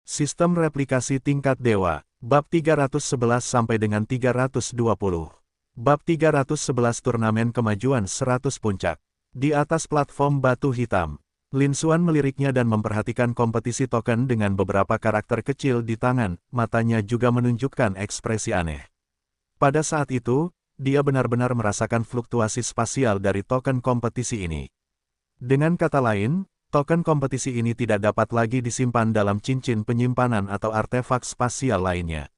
Sistem replikasi tingkat dewa, bab 311 sampai dengan 320. Bab 311 Turnamen Kemajuan 100 Puncak. Di atas platform batu hitam, Lin Xuan meliriknya dan memperhatikan kompetisi token dengan beberapa karakter kecil di tangan, matanya juga menunjukkan ekspresi aneh. Pada saat itu, dia benar-benar merasakan fluktuasi spasial dari token kompetisi ini. Dengan kata lain, token kompetisi ini tidak dapat lagi disimpan dalam cincin penyimpanan atau artefak spasial lainnya.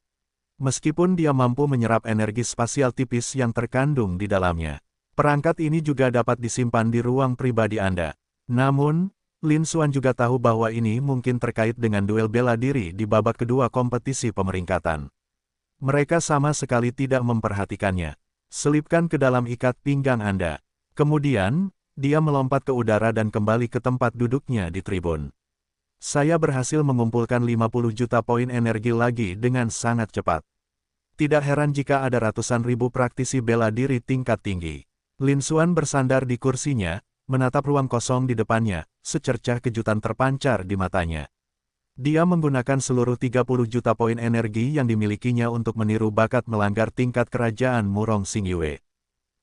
Meskipun dia mampu menyerap energi spasial tipis yang terkandung di dalamnya, perangkat ini juga dapat disimpan di ruang pribadi Anda. Namun, Lin Xuan juga tahu bahwa ini mungkin terkait dengan duel bela diri di babak kedua kompetisi pemeringkatan. Mereka sama sekali tidak memperhatikannya. Selipkan ke dalam ikat pinggang Anda. Kemudian, dia melompat ke udara dan kembali ke tempat duduknya di tribun. Saya berhasil mengumpulkan 50 juta poin energi lagi dengan sangat cepat. Tidak heran jika ada ratusan ribu praktisi bela diri tingkat tinggi. Lin Xuan bersandar di kursinya, menatap ruang kosong di depannya, secercah kejutan terpancar di matanya. Dia menggunakan seluruh 30 juta poin energi yang dimilikinya untuk meniru bakat melanggar tingkat kerajaan Murong Xingyue.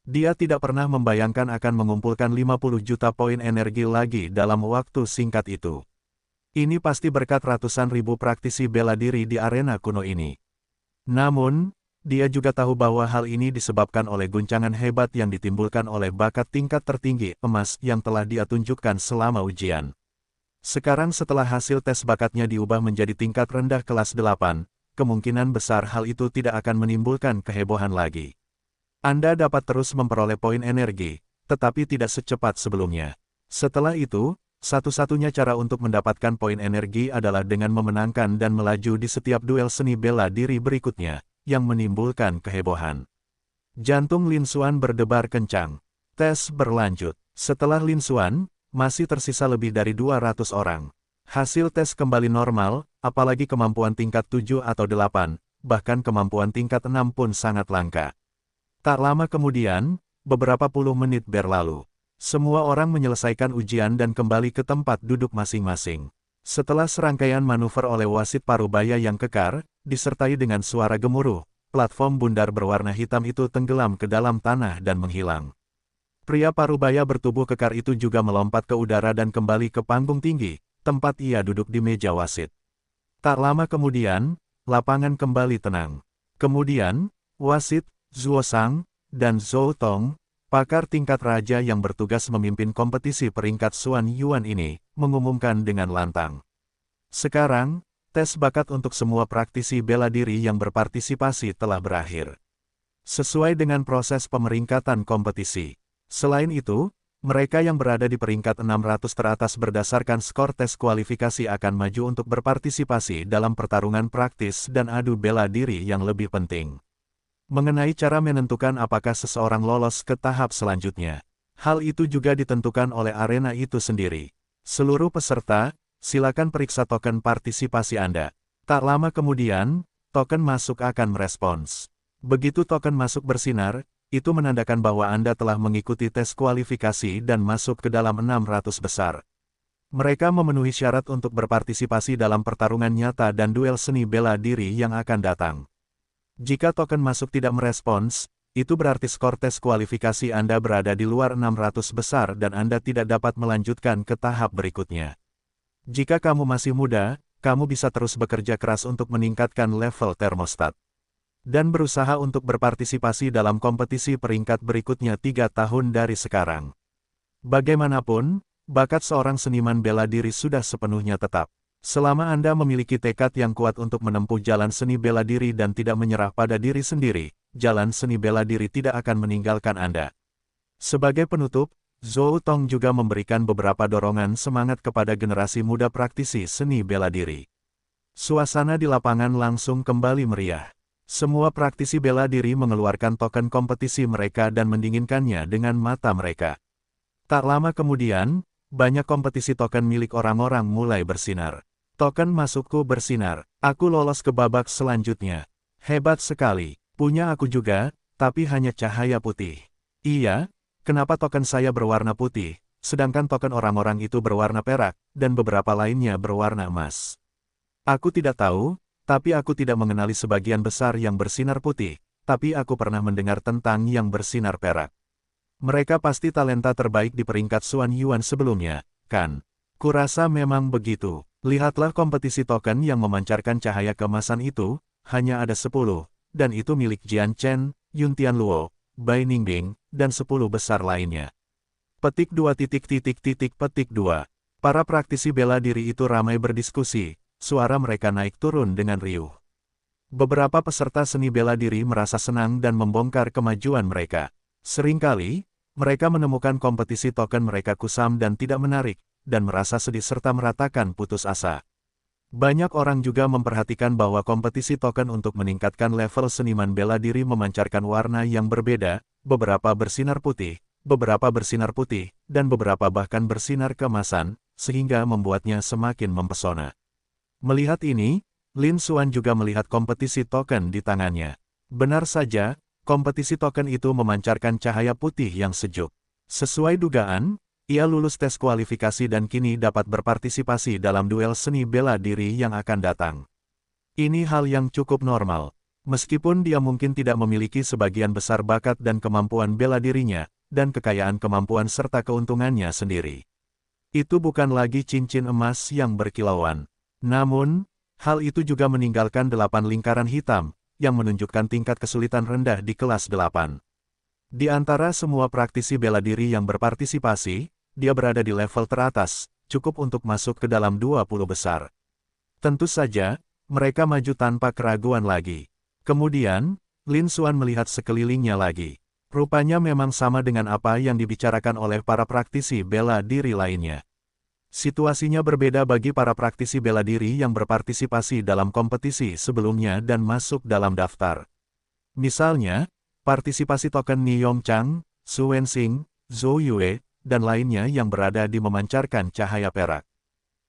Dia tidak pernah membayangkan akan mengumpulkan 50 juta poin energi lagi dalam waktu singkat itu. Ini pasti berkat ratusan ribu praktisi bela diri di arena kuno ini. Namun, dia juga tahu bahwa hal ini disebabkan oleh guncangan hebat yang ditimbulkan oleh bakat tingkat tertinggi emas yang telah dia tunjukkan selama ujian. Sekarang setelah hasil tes bakatnya diubah menjadi tingkat rendah kelas 8, kemungkinan besar hal itu tidak akan menimbulkan kehebohan lagi. Anda dapat terus memperoleh poin energi, tetapi tidak secepat sebelumnya. Setelah itu, satu-satunya cara untuk mendapatkan poin energi adalah dengan memenangkan dan melaju di setiap duel seni bela diri berikutnya, yang menimbulkan kehebohan. Jantung Lin Xuan berdebar kencang. Tes berlanjut. Setelah Lin Xuan, masih tersisa lebih dari 200 orang. Hasil tes kembali normal, apalagi kemampuan tingkat 7 atau 8, bahkan kemampuan tingkat 6 pun sangat langka. Tak lama kemudian, beberapa puluh menit berlalu. Semua orang menyelesaikan ujian dan kembali ke tempat duduk masing-masing. Setelah serangkaian manuver oleh wasit parubaya yang kekar, disertai dengan suara gemuruh, platform bundar berwarna hitam itu tenggelam ke dalam tanah dan menghilang. Pria parubaya bertubuh kekar itu juga melompat ke udara dan kembali ke panggung tinggi, tempat ia duduk di meja wasit. Tak lama kemudian, lapangan kembali tenang. Kemudian, wasit, Zhuo Shang, dan Zhou Tong, pakar tingkat raja yang bertugas memimpin kompetisi peringkat Xuan Yuan ini, mengumumkan dengan lantang. Sekarang, tes bakat untuk semua praktisi bela diri yang berpartisipasi telah berakhir. Sesuai dengan proses pemeringkatan kompetisi. Selain itu, mereka yang berada di peringkat 600 teratas berdasarkan skor tes kualifikasi akan maju untuk berpartisipasi dalam pertarungan praktis dan adu bela diri yang lebih penting. Mengenai cara menentukan apakah seseorang lolos ke tahap selanjutnya. Hal itu juga ditentukan oleh arena itu sendiri. Seluruh peserta, silakan periksa token partisipasi Anda. Tak lama kemudian, token masuk akan merespons. Begitu token masuk bersinar, itu menandakan bahwa Anda telah mengikuti tes kualifikasi dan masuk ke dalam 600 besar. Mereka memenuhi syarat untuk berpartisipasi dalam pertarungan nyata dan duel seni bela diri yang akan datang. Jika token masuk tidak merespons, itu berarti skor tes kualifikasi Anda berada di luar 600 besar dan Anda tidak dapat melanjutkan ke tahap berikutnya. Jika kamu masih muda, kamu bisa terus bekerja keras untuk meningkatkan level termostat. Dan berusaha untuk berpartisipasi dalam kompetisi peringkat berikutnya 3 tahun dari sekarang. Bagaimanapun, bakat seorang seniman bela diri sudah sepenuhnya tetap. Selama Anda memiliki tekad yang kuat untuk menempuh jalan seni bela diri dan tidak menyerah pada diri sendiri, jalan seni bela diri tidak akan meninggalkan Anda. Sebagai penutup, Zhou Tong juga memberikan beberapa dorongan semangat kepada generasi muda praktisi seni bela diri. Suasana di lapangan langsung kembali meriah. Semua praktisi bela diri mengeluarkan token kompetisi mereka dan mendinginkannya dengan mata mereka. Tak lama kemudian, banyak kompetisi token milik orang-orang mulai bersinar. Token masukku bersinar. Aku lolos ke babak selanjutnya. Hebat sekali. Punya aku juga, tapi hanya cahaya putih. Iya, kenapa token saya berwarna putih, sedangkan token orang-orang itu berwarna perak, dan beberapa lainnya berwarna emas? Aku tidak tahu, tapi aku tidak mengenali sebagian besar yang bersinar putih, tapi aku pernah mendengar tentang yang bersinar perak. Mereka pasti talenta terbaik di peringkat Xuan Yuan sebelumnya, kan? Kurasa memang begitu. Lihatlah kompetisi token yang memancarkan cahaya keemasan itu, hanya ada 10, dan itu milik Jian Chen, Yun Tianluo, Bai Ningbing, dan 10 besar lainnya. Petik 2 petik 2. Para praktisi bela diri itu ramai berdiskusi, suara mereka naik turun dengan riuh. Beberapa peserta seni bela diri merasa senang dan membongkar kemajuan mereka. Seringkali, mereka menemukan kompetisi token mereka kusam dan tidak menarik, dan merasa sedih serta meratakan putus asa. Banyak orang juga memperhatikan bahwa kompetisi token untuk meningkatkan level seniman bela diri memancarkan warna yang berbeda, beberapa bersinar putih, dan beberapa bahkan bersinar keemasan, sehingga membuatnya semakin mempesona. Melihat ini, Lin Xuan juga melihat kompetisi token di tangannya. Benar saja, kompetisi token itu memancarkan cahaya putih yang sejuk. Sesuai dugaan, ia lulus tes kualifikasi dan kini dapat berpartisipasi dalam duel seni bela diri yang akan datang. Ini hal yang cukup normal. Meskipun dia mungkin tidak memiliki sebagian besar bakat dan kemampuan bela dirinya, dan kekayaan kemampuan serta keuntungannya sendiri. Itu bukan lagi cincin emas yang berkilauan. Namun, hal itu juga meninggalkan 8 lingkaran hitam, yang menunjukkan tingkat kesulitan rendah di kelas 8. Di antara semua praktisi bela diri yang berpartisipasi, dia berada di level teratas, cukup untuk masuk ke dalam 20 besar. Tentu saja, mereka maju tanpa keraguan lagi. Kemudian, Lin Xuan melihat sekelilingnya lagi. Rupanya memang sama dengan apa yang dibicarakan oleh para praktisi bela diri lainnya. Situasinya berbeda bagi para praktisi bela diri yang berpartisipasi dalam kompetisi sebelumnya dan masuk dalam daftar. Misalnya, partisipasi token Ni Yongchang, Su Wenxing, Zhou Yue, dan lainnya yang berada di memancarkan cahaya perak.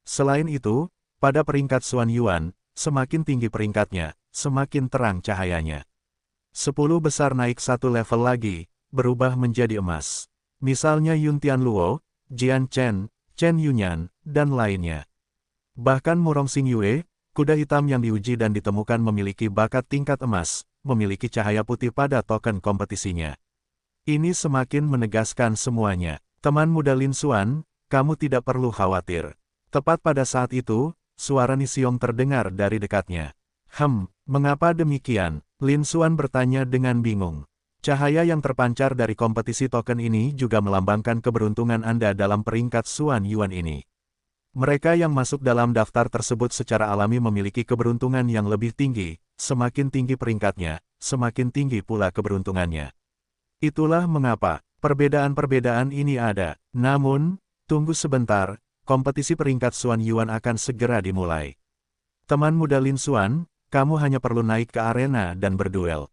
Selain itu, pada peringkat Xuan Yuan, semakin tinggi peringkatnya, semakin terang cahayanya. 10 besar naik satu level lagi, berubah menjadi emas. Misalnya Yun Tianluo, Jian Chen, Chen Yunyan, dan lainnya. Bahkan Murong Xingyue, kuda hitam yang diuji dan ditemukan memiliki bakat tingkat emas, memiliki cahaya putih pada token kompetisinya. Ini semakin menegaskan semuanya. Teman muda Lin Xuan, kamu tidak perlu khawatir. Tepat pada saat itu, suara Ni Xiong terdengar dari dekatnya. Mengapa demikian? Lin Xuan bertanya dengan bingung. Cahaya yang terpancar dari kompetisi token ini juga melambangkan keberuntungan Anda dalam peringkat Xuan Yuan ini. Mereka yang masuk dalam daftar tersebut secara alami memiliki keberuntungan yang lebih tinggi, semakin tinggi peringkatnya, semakin tinggi pula keberuntungannya. Itulah mengapa perbedaan-perbedaan ini ada. Namun, tunggu sebentar, kompetisi peringkat Xuan Yuan akan segera dimulai. Teman muda Lin Xuan, kamu hanya perlu naik ke arena dan berduel.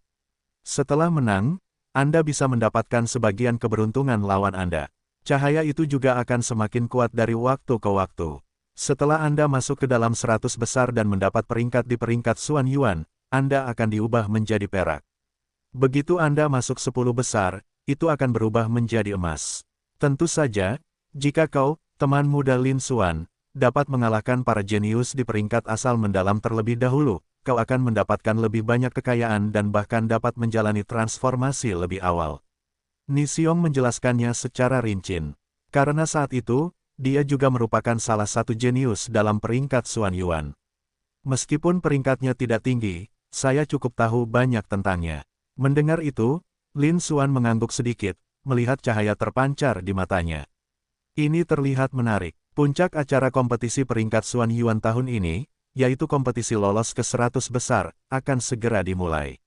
Setelah menang, Anda bisa mendapatkan sebagian keberuntungan lawan Anda. Cahaya itu juga akan semakin kuat dari waktu ke waktu. Setelah Anda masuk ke dalam 100 besar dan mendapat peringkat di peringkat Xuan Yuan, Anda akan diubah menjadi perak. Begitu Anda masuk 10 besar, itu akan berubah menjadi emas. Tentu saja, jika kau, teman muda Lin Xuan, dapat mengalahkan para jenius di peringkat asal mendalam terlebih dahulu, kau akan mendapatkan lebih banyak kekayaan dan bahkan dapat menjalani transformasi lebih awal. Ni Xiong menjelaskannya secara rinci. Karena saat itu, dia juga merupakan salah satu jenius dalam peringkat Xuan Yuan. Meskipun peringkatnya tidak tinggi, saya cukup tahu banyak tentangnya. Mendengar itu, Lin Xuan mengangguk sedikit, melihat cahaya terpancar di matanya. Ini terlihat menarik. Puncak acara kompetisi peringkat Xuan Yuan tahun ini, yaitu kompetisi lolos ke 100 besar, akan segera dimulai.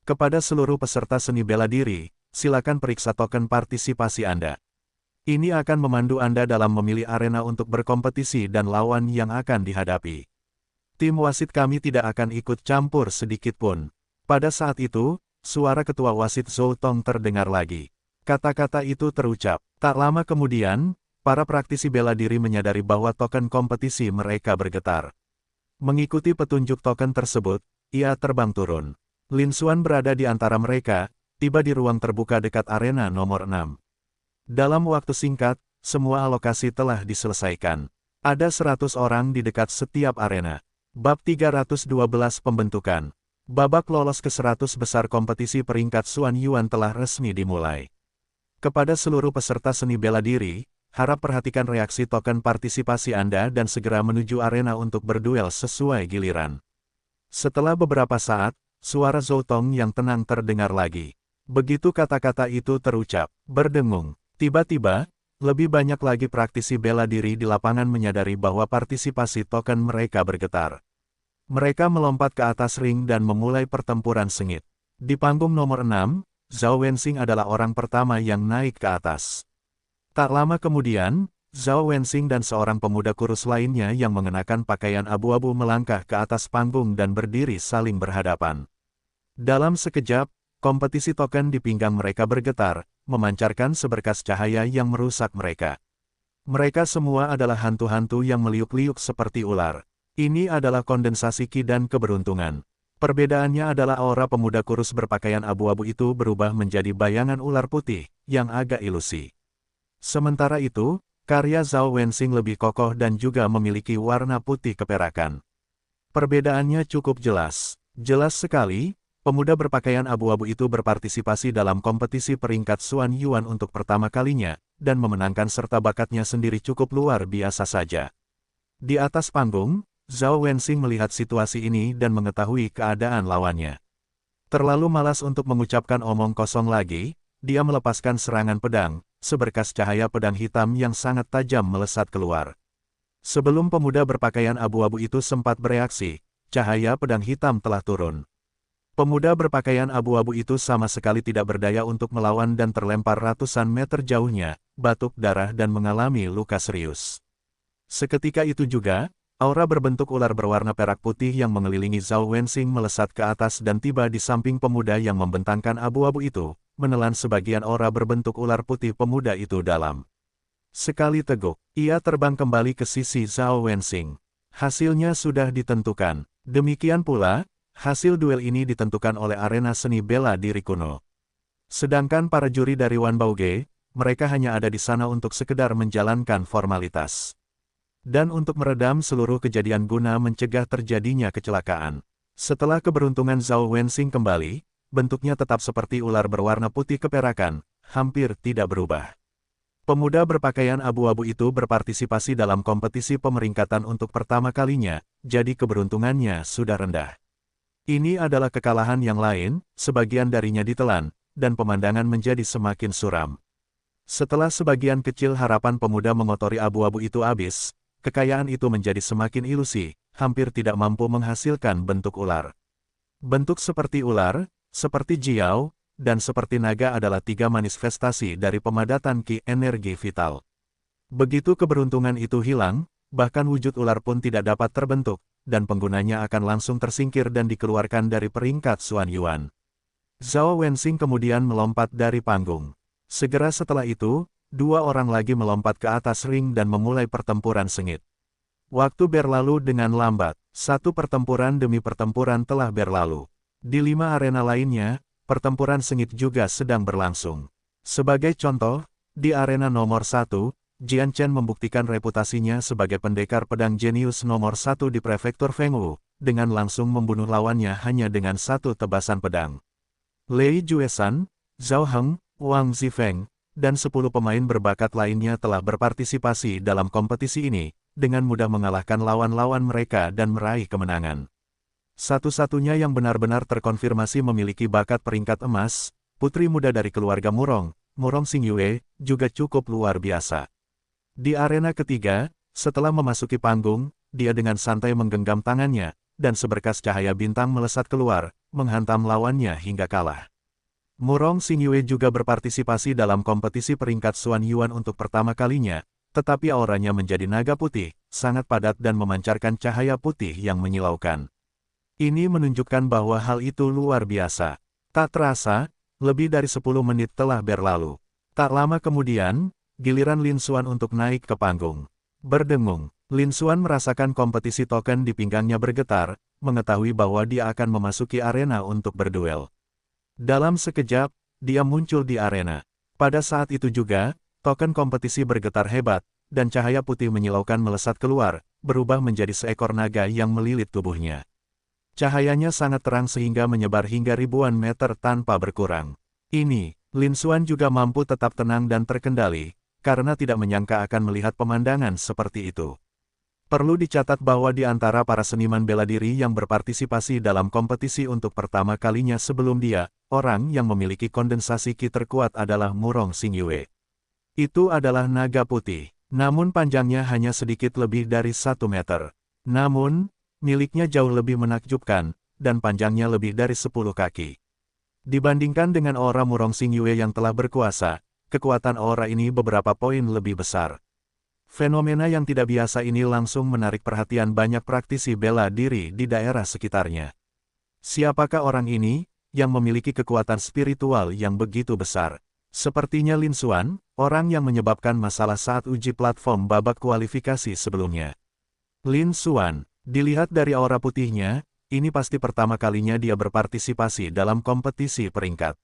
Kepada seluruh peserta seni bela diri, silakan periksa token partisipasi Anda. Ini akan memandu Anda dalam memilih arena untuk berkompetisi dan lawan yang akan dihadapi. Tim wasit kami tidak akan ikut campur sedikit pun. Pada saat itu, suara ketua wasit Zhou Tong terdengar lagi. Kata-kata itu terucap. Tak lama kemudian, para praktisi bela diri menyadari bahwa token kompetisi mereka bergetar. Mengikuti petunjuk token tersebut, ia terbang turun. Lin Xuan berada di antara mereka, tiba di ruang terbuka dekat arena nomor 6. Dalam waktu singkat, semua alokasi telah diselesaikan. Ada 100 orang di dekat setiap arena. Bab 312 Pembentukan. Babak lolos ke 100 besar kompetisi peringkat Xuan Yuan telah resmi dimulai. Kepada seluruh peserta seni bela diri, harap perhatikan reaksi token partisipasi Anda dan segera menuju arena untuk berduel sesuai giliran. Setelah beberapa saat, suara Zhou Tong yang tenang terdengar lagi. Begitu kata-kata itu terucap, berdengung. Tiba-tiba, lebih banyak lagi praktisi bela diri di lapangan menyadari bahwa partisipasi token mereka bergetar. Mereka melompat ke atas ring dan memulai pertempuran sengit. Di panggung nomor 6, Zhao Wenxing adalah orang pertama yang naik ke atas. Tak lama kemudian, Zhao Wenxing dan seorang pemuda kurus lainnya yang mengenakan pakaian abu-abu melangkah ke atas panggung dan berdiri saling berhadapan. Dalam sekejap, kompetisi token di pinggang mereka bergetar, memancarkan seberkas cahaya yang merusak mereka. Mereka semua adalah hantu-hantu yang meliuk-liuk seperti ular. Ini adalah kondensasi ki dan keberuntungan. Perbedaannya adalah aura pemuda kurus berpakaian abu-abu itu berubah menjadi bayangan ular putih, yang agak ilusi. Sementara itu, karya Zhao Wenxing lebih kokoh dan juga memiliki warna putih keperakan. Perbedaannya cukup jelas. Jelas sekali, pemuda berpakaian abu-abu itu berpartisipasi dalam kompetisi peringkat Xuan Yuan untuk pertama kalinya, dan memenangkan serta bakatnya sendiri cukup luar biasa saja. Di atas panggung, Zhao Wenxing melihat situasi ini dan mengetahui keadaan lawannya. Terlalu malas untuk mengucapkan omong kosong lagi, dia melepaskan serangan pedang, seberkas cahaya pedang hitam yang sangat tajam melesat keluar. Sebelum pemuda berpakaian abu-abu itu sempat bereaksi, cahaya pedang hitam telah turun. Pemuda berpakaian abu-abu itu sama sekali tidak berdaya untuk melawan dan terlempar ratusan meter jauhnya, batuk darah dan mengalami luka serius. Seketika itu juga, aura berbentuk ular berwarna perak putih yang mengelilingi Zhao Wenxing melesat ke atas dan tiba di samping pemuda yang membentangkan abu-abu itu, menelan sebagian aura berbentuk ular putih pemuda itu dalam. Sekali teguk, ia terbang kembali ke sisi Zhao Wenxing. Hasilnya sudah ditentukan. Demikian pula, hasil duel ini ditentukan oleh arena seni bela diri kuno. Sedangkan para juri dari Wan Baoge, mereka hanya ada di sana untuk sekedar menjalankan formalitas. Dan untuk meredam seluruh kejadian guna mencegah terjadinya kecelakaan. Setelah keberuntungan Zhao Wenxing kembali, bentuknya tetap seperti ular berwarna putih keperakan, hampir tidak berubah. Pemuda berpakaian abu-abu itu berpartisipasi dalam kompetisi pemeringkatan untuk pertama kalinya, jadi keberuntungannya sudah rendah. Ini adalah kekalahan yang lain, sebagian darinya ditelan, dan pemandangan menjadi semakin suram. Setelah sebagian kecil harapan pemuda mengotori abu-abu itu habis, kekayaan itu menjadi semakin ilusi, hampir tidak mampu menghasilkan bentuk ular. Bentuk seperti ular, seperti jiao, dan seperti naga adalah tiga manifestasi dari pemadatan ki energi vital. Begitu keberuntungan itu hilang, bahkan wujud ular pun tidak dapat terbentuk, dan penggunanya akan langsung tersingkir dan dikeluarkan dari peringkat Xuan Yuan. Zhao Wenxing kemudian melompat dari panggung. Segera setelah itu, dua orang lagi melompat ke atas ring dan memulai pertempuran sengit. Waktu berlalu dengan lambat, satu pertempuran demi pertempuran telah berlalu. Di 5 arena lainnya, pertempuran sengit juga sedang berlangsung. Sebagai contoh, di arena nomor 1, Jian Chen membuktikan reputasinya sebagai pendekar pedang jenius nomor 1 di prefektur Fengwu, dengan langsung membunuh lawannya hanya dengan satu tebasan pedang. Lei Juesan, Zhao Heng, Wang Zifeng, dan 10 pemain berbakat lainnya telah berpartisipasi dalam kompetisi ini, dengan mudah mengalahkan lawan-lawan mereka dan meraih kemenangan. Satu-satunya yang benar-benar terkonfirmasi memiliki bakat peringkat emas, putri muda dari keluarga Murong, Murong Xingyue, juga cukup luar biasa. Di arena ketiga, setelah memasuki panggung, dia dengan santai menggenggam tangannya, dan seberkas cahaya bintang melesat keluar, menghantam lawannya hingga kalah. Murong Xingyue juga berpartisipasi dalam kompetisi peringkat Xuan Yuan untuk pertama kalinya, tetapi auranya menjadi naga putih, sangat padat dan memancarkan cahaya putih yang menyilaukan. Ini menunjukkan bahwa hal itu luar biasa. Tak terasa, lebih dari 10 menit telah berlalu. Tak lama kemudian, giliran Lin Xuan untuk naik ke panggung. Berdengung, Lin Xuan merasakan kompetisi token di pinggangnya bergetar, mengetahui bahwa dia akan memasuki arena untuk berduel. Dalam sekejap, dia muncul di arena. Pada saat itu juga, token kompetisi bergetar hebat, dan cahaya putih menyilaukan melesat keluar, berubah menjadi seekor naga yang melilit tubuhnya. Cahayanya sangat terang sehingga menyebar hingga ribuan meter tanpa berkurang. Ini, Lin Xuan juga mampu tetap tenang dan terkendali, karena tidak menyangka akan melihat pemandangan seperti itu. Perlu dicatat bahwa di antara para seniman bela diri yang berpartisipasi dalam kompetisi untuk pertama kalinya sebelum dia, orang yang memiliki kondensasi Qi terkuat adalah Murong Xingyue. Itu adalah naga putih, namun panjangnya hanya sedikit lebih dari 1 meter. Namun, miliknya jauh lebih menakjubkan, dan panjangnya lebih dari 10 kaki. Dibandingkan dengan aura Murong Xingyue yang telah berkuasa, kekuatan aura ini beberapa poin lebih besar. Fenomena yang tidak biasa ini langsung menarik perhatian banyak praktisi bela diri di daerah sekitarnya. Siapakah orang ini, yang memiliki kekuatan spiritual yang begitu besar? Sepertinya Lin Xuan, orang yang menyebabkan masalah saat uji platform babak kualifikasi sebelumnya. Lin Xuan, dilihat dari aura putihnya, ini pasti pertama kalinya dia berpartisipasi dalam kompetisi peringkat.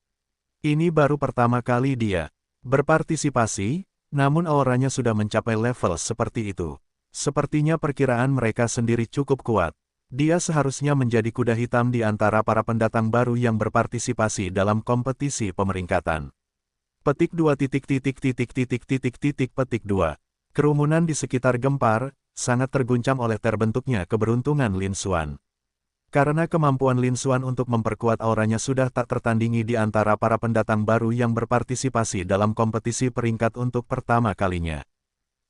Ini baru pertama kali dia berpartisipasi, namun auranya sudah mencapai level seperti itu. Sepertinya perkiraan mereka sendiri cukup kuat. Dia seharusnya menjadi kuda hitam di antara para pendatang baru yang berpartisipasi dalam kompetisi pemeringkatan. Petik 2 petik 2. Kerumunan di sekitar gempar, sangat terguncang oleh terbentuknya keberuntungan Lin Xuan. Karena kemampuan Lin Xuan untuk memperkuat auranya sudah tak tertandingi di antara para pendatang baru yang berpartisipasi dalam kompetisi peringkat untuk pertama kalinya.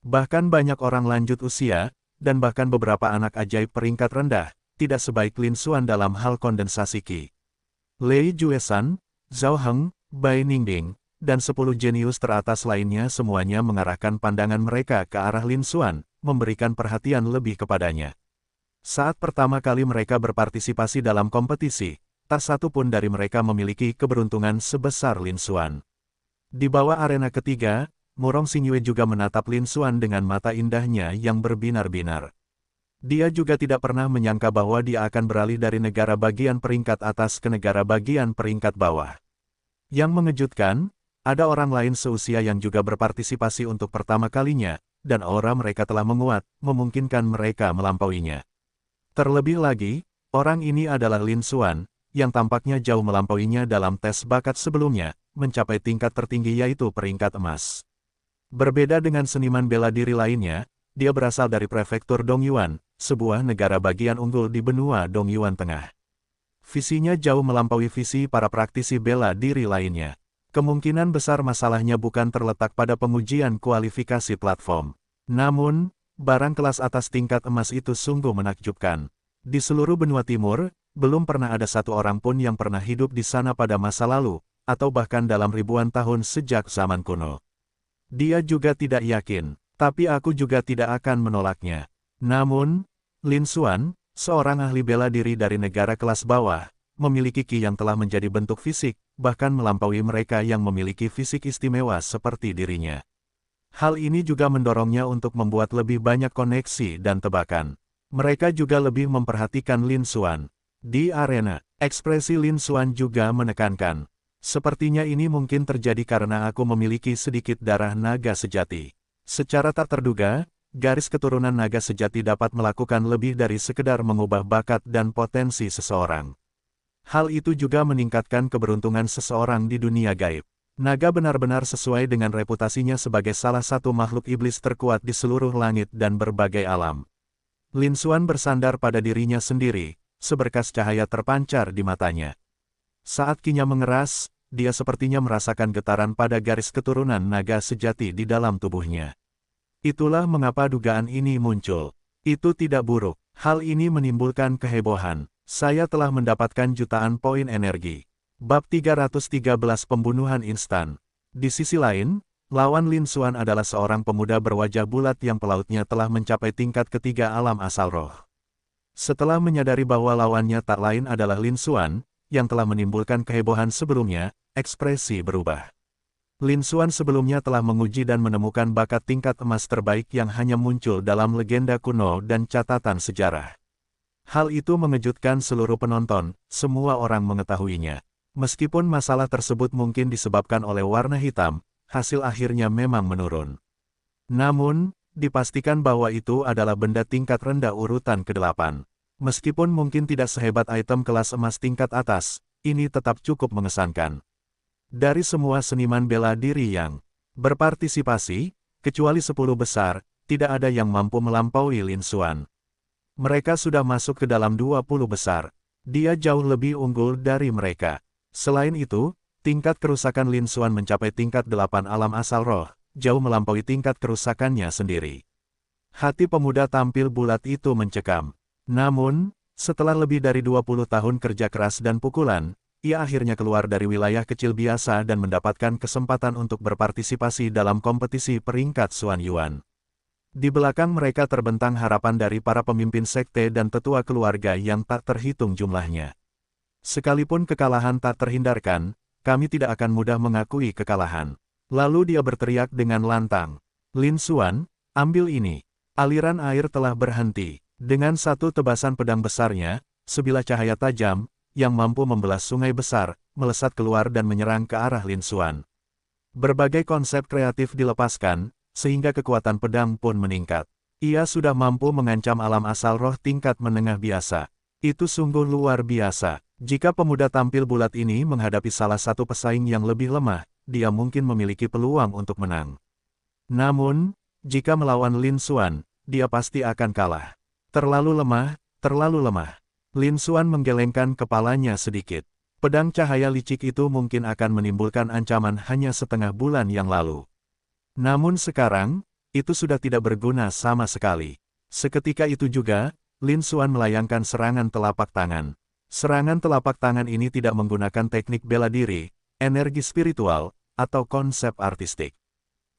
Bahkan banyak orang lanjut usia, dan bahkan beberapa anak ajaib peringkat rendah, tidak sebaik Lin Xuan dalam hal kondensasi Qi. Lei Juesan, Zhao Heng, Bai Ningding, dan 10 jenius teratas lainnya semuanya mengarahkan pandangan mereka ke arah Lin Xuan, memberikan perhatian lebih kepadanya. Saat pertama kali mereka berpartisipasi dalam kompetisi, tak satu pun dari mereka memiliki keberuntungan sebesar Lin Xuan. Di bawah arena ketiga, Murong Xingyue juga menatap Lin Xuan dengan mata indahnya yang berbinar-binar. Dia juga tidak pernah menyangka bahwa dia akan beralih dari negara bagian peringkat atas ke negara bagian peringkat bawah. Yang mengejutkan, ada orang lain seusia yang juga berpartisipasi untuk pertama kalinya, dan aura mereka telah menguat, memungkinkan mereka melampauinya. Terlebih lagi, orang ini adalah Lin Xuan, yang tampaknya jauh melampauinya dalam tes bakat sebelumnya, mencapai tingkat tertinggi yaitu peringkat emas. Berbeda dengan seniman bela diri lainnya, dia berasal dari prefektur Dongyuan, sebuah negara bagian unggul di benua Dongyuan Tengah. Visinya jauh melampaui visi para praktisi bela diri lainnya. Kemungkinan besar masalahnya bukan terletak pada pengujian kualifikasi platform. Namun, barang kelas atas tingkat emas itu sungguh menakjubkan. Di seluruh benua timur, belum pernah ada satu orang pun yang pernah hidup di sana pada masa lalu, atau bahkan dalam ribuan tahun sejak zaman kuno. Dia juga tidak yakin, tapi aku juga tidak akan menolaknya. Namun, Lin Xuan, seorang ahli bela diri dari negara kelas bawah, memiliki Qi yang telah menjadi bentuk fisik, bahkan melampaui mereka yang memiliki fisik istimewa seperti dirinya. Hal ini juga mendorongnya untuk membuat lebih banyak koneksi dan tebakan. Mereka juga lebih memperhatikan Lin Xuan. Di arena, ekspresi Lin Xuan juga menekankan. Sepertinya ini mungkin terjadi karena aku memiliki sedikit darah naga sejati. Secara tak terduga, garis keturunan naga sejati dapat melakukan lebih dari sekedar mengubah bakat dan potensi seseorang. Hal itu juga meningkatkan keberuntungan seseorang di dunia gaib. Naga benar-benar sesuai dengan reputasinya sebagai salah satu makhluk iblis terkuat di seluruh langit dan berbagai alam. Lin Xuan bersandar pada dirinya sendiri, seberkas cahaya terpancar di matanya. Saat Qi-nya mengeras, dia sepertinya merasakan getaran pada garis keturunan naga sejati di dalam tubuhnya. Itulah mengapa dugaan ini muncul. Itu tidak buruk. Hal ini menimbulkan kehebohan. Saya telah mendapatkan jutaan poin energi. Bab 313 Pembunuhan Instan. Di sisi lain, lawan Lin Xuan adalah seorang pemuda berwajah bulat yang pelautnya telah mencapai tingkat ketiga alam asal roh. Setelah menyadari bahwa lawannya tak lain adalah Lin Xuan, yang telah menimbulkan kehebohan sebelumnya, ekspresi berubah. Lin Xuan sebelumnya telah menguji dan menemukan bakat tingkat emas terbaik yang hanya muncul dalam legenda kuno dan catatan sejarah. Hal itu mengejutkan seluruh penonton, semua orang mengetahuinya. Meskipun masalah tersebut mungkin disebabkan oleh warna hitam, hasil akhirnya memang menurun. Namun, dipastikan bahwa itu adalah benda tingkat rendah urutan ke-8. Meskipun mungkin tidak sehebat item kelas emas tingkat atas, ini tetap cukup mengesankan. Dari semua seniman bela diri yang berpartisipasi, kecuali 10 besar, tidak ada yang mampu melampaui Lin Xuan. Mereka sudah masuk ke dalam 20 besar. Dia jauh lebih unggul dari mereka. Selain itu, tingkat kerusakan Lin Xuan mencapai tingkat 8 alam asal roh, jauh melampaui tingkat kerusakannya sendiri. Hati pemuda tampil bulat itu mencekam. Namun, setelah lebih dari 20 tahun kerja keras dan pukulan, ia akhirnya keluar dari wilayah kecil biasa dan mendapatkan kesempatan untuk berpartisipasi dalam kompetisi peringkat Xuan Yuan. Di belakang mereka terbentang harapan dari para pemimpin sekte dan tetua keluarga yang tak terhitung jumlahnya. Sekalipun kekalahan tak terhindarkan, kami tidak akan mudah mengakui kekalahan. Lalu dia berteriak dengan lantang. Lin Xuan, ambil ini. Aliran air telah berhenti. Dengan satu tebasan pedang besarnya, sebilah cahaya tajam, yang mampu membelah sungai besar, melesat keluar dan menyerang ke arah Lin Xuan. Berbagai konsep kreatif dilepaskan, sehingga kekuatan pedang pun meningkat. Ia sudah mampu mengancam alam asal roh tingkat menengah biasa. Itu sungguh luar biasa. Jika pemuda tampil bulat ini menghadapi salah satu pesaing yang lebih lemah, dia mungkin memiliki peluang untuk menang. Namun, jika melawan Lin Xuan, dia pasti akan kalah. Terlalu lemah, terlalu lemah. Lin Xuan menggelengkan kepalanya sedikit. Pedang cahaya licik itu mungkin akan menimbulkan ancaman hanya setengah bulan yang lalu. Namun sekarang, itu sudah tidak berguna sama sekali. Seketika itu juga, Lin Xuan melayangkan serangan telapak tangan. Serangan telapak tangan ini tidak menggunakan teknik bela diri, energi spiritual, atau konsep artistik.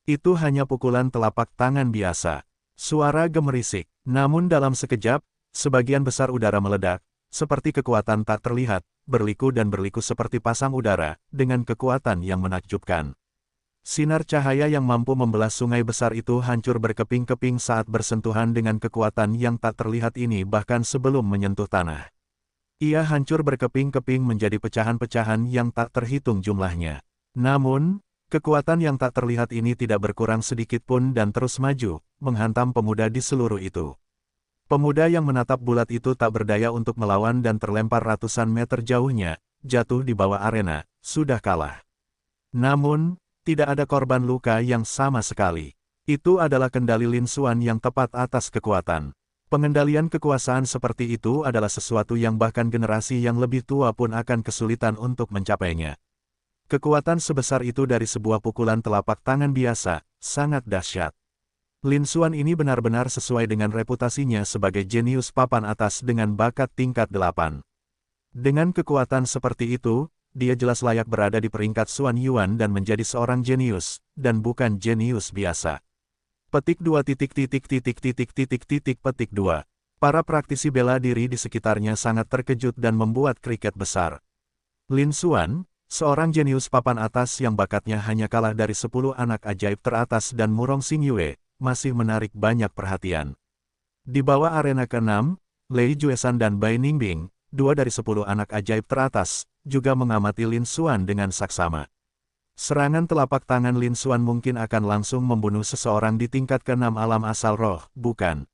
Itu hanya pukulan telapak tangan biasa. Suara gemerisik, namun dalam sekejap, sebagian besar udara meledak, seperti kekuatan tak terlihat, berliku dan berliku seperti pasang udara, dengan kekuatan yang menakjubkan. Sinar cahaya yang mampu membelah sungai besar itu hancur berkeping-keping saat bersentuhan dengan kekuatan yang tak terlihat ini bahkan sebelum menyentuh tanah. Ia hancur berkeping-keping menjadi pecahan-pecahan yang tak terhitung jumlahnya. Namun, kekuatan yang tak terlihat ini tidak berkurang sedikit pun dan terus maju, menghantam pemuda di seluruh itu. Pemuda yang menatap bulat itu tak berdaya untuk melawan dan terlempar ratusan meter jauhnya, jatuh di bawah arena, sudah kalah. Namun, tidak ada korban luka yang sama sekali. Itu adalah kendali Lin Xuan yang tepat atas kekuatan. Pengendalian kekuasaan seperti itu adalah sesuatu yang bahkan generasi yang lebih tua pun akan kesulitan untuk mencapainya. Kekuatan sebesar itu dari sebuah pukulan telapak tangan biasa, sangat dahsyat. Lin Xuan ini benar-benar sesuai dengan reputasinya sebagai jenius papan atas dengan bakat tingkat 8. Dengan kekuatan seperti itu, dia jelas layak berada di peringkat Xuan Yuan dan menjadi seorang jenius, dan bukan jenius biasa. Petik 2 petik 2. Para praktisi bela diri di sekitarnya sangat terkejut dan membuat kriket besar. Lin Xuan, seorang jenius papan atas yang bakatnya hanya kalah dari 10 anak ajaib teratas dan Murong Xingyue, masih menarik banyak perhatian. Di bawah arena ke-6, Lei Juesan dan Bai Ningbing, 2 dari 10 anak ajaib teratas, juga mengamati Lin Xuan dengan saksama. Serangan telapak tangan Lin Xuan mungkin akan langsung membunuh seseorang di tingkat ke-6 alam asal roh, bukan?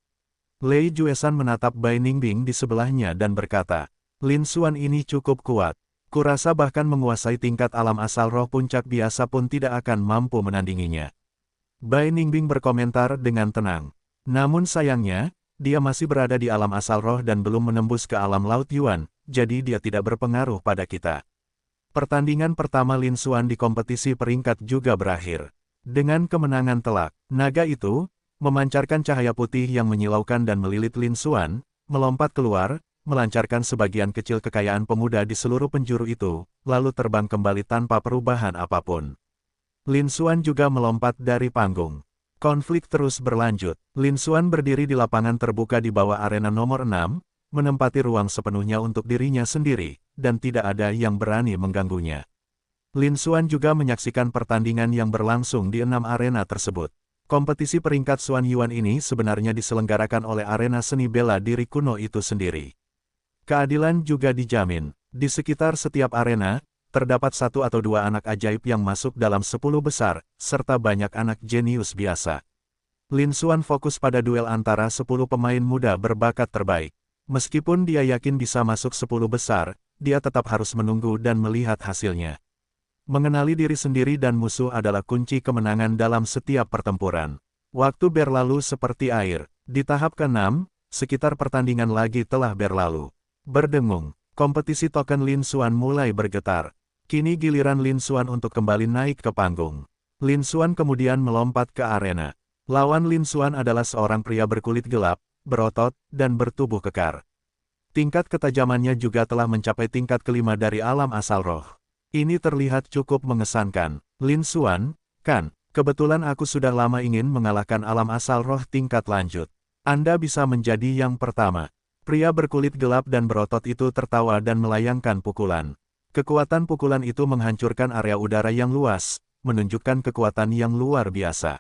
Lei Juesan menatap Bai Ningbing di sebelahnya dan berkata, Lin Xuan ini cukup kuat. Kurasa bahkan menguasai tingkat alam asal roh puncak biasa pun tidak akan mampu menandinginya. Bai Ningbing berkomentar dengan tenang. Namun sayangnya, dia masih berada di alam asal roh dan belum menembus ke alam laut Yuan, jadi dia tidak berpengaruh pada kita. Pertandingan pertama Lin Xuan di kompetisi peringkat juga berakhir. Dengan kemenangan telak, naga itu, memancarkan cahaya putih yang menyilaukan dan melilit Lin Xuan, melompat keluar, melancarkan sebagian kecil kekayaan pemuda di seluruh penjuru itu, lalu terbang kembali tanpa perubahan apapun. Lin Xuan juga melompat dari panggung. Konflik terus berlanjut. Lin Xuan berdiri di lapangan terbuka di bawah arena nomor 6, menempati ruang sepenuhnya untuk dirinya sendiri, dan tidak ada yang berani mengganggunya. Lin Xuan juga menyaksikan pertandingan yang berlangsung di 6 arena tersebut. Kompetisi peringkat Xuan Yuan ini sebenarnya diselenggarakan oleh arena seni bela diri kuno itu sendiri. Keadilan juga dijamin. Di sekitar setiap arena, terdapat 1 atau 2 anak ajaib yang masuk dalam 10 besar, serta banyak anak jenius biasa. Lin Xuan fokus pada duel antara 10 pemain muda berbakat terbaik. Meskipun dia yakin bisa masuk 10 besar, dia tetap harus menunggu dan melihat hasilnya. Mengenali diri sendiri dan musuh adalah kunci kemenangan dalam setiap pertempuran. Waktu berlalu seperti air. Di tahap ke-6, sekitar pertandingan lagi telah berlalu. Berdengung, kompetisi token Lin Xuan mulai bergetar. Kini giliran Lin Xuan untuk kembali naik ke panggung. Lin Xuan kemudian melompat ke arena. Lawan Lin Xuan adalah seorang pria berkulit gelap, berotot, dan bertubuh kekar. Tingkat ketajamannya juga telah mencapai tingkat kelima dari alam asal roh. Ini terlihat cukup mengesankan. Lin Xuan, kan, kebetulan aku sudah lama ingin mengalahkan alam asal roh tingkat lanjut. Anda bisa menjadi yang pertama. Pria berkulit gelap dan berotot itu tertawa dan melayangkan pukulan. Kekuatan pukulan itu menghancurkan area udara yang luas, menunjukkan kekuatan yang luar biasa.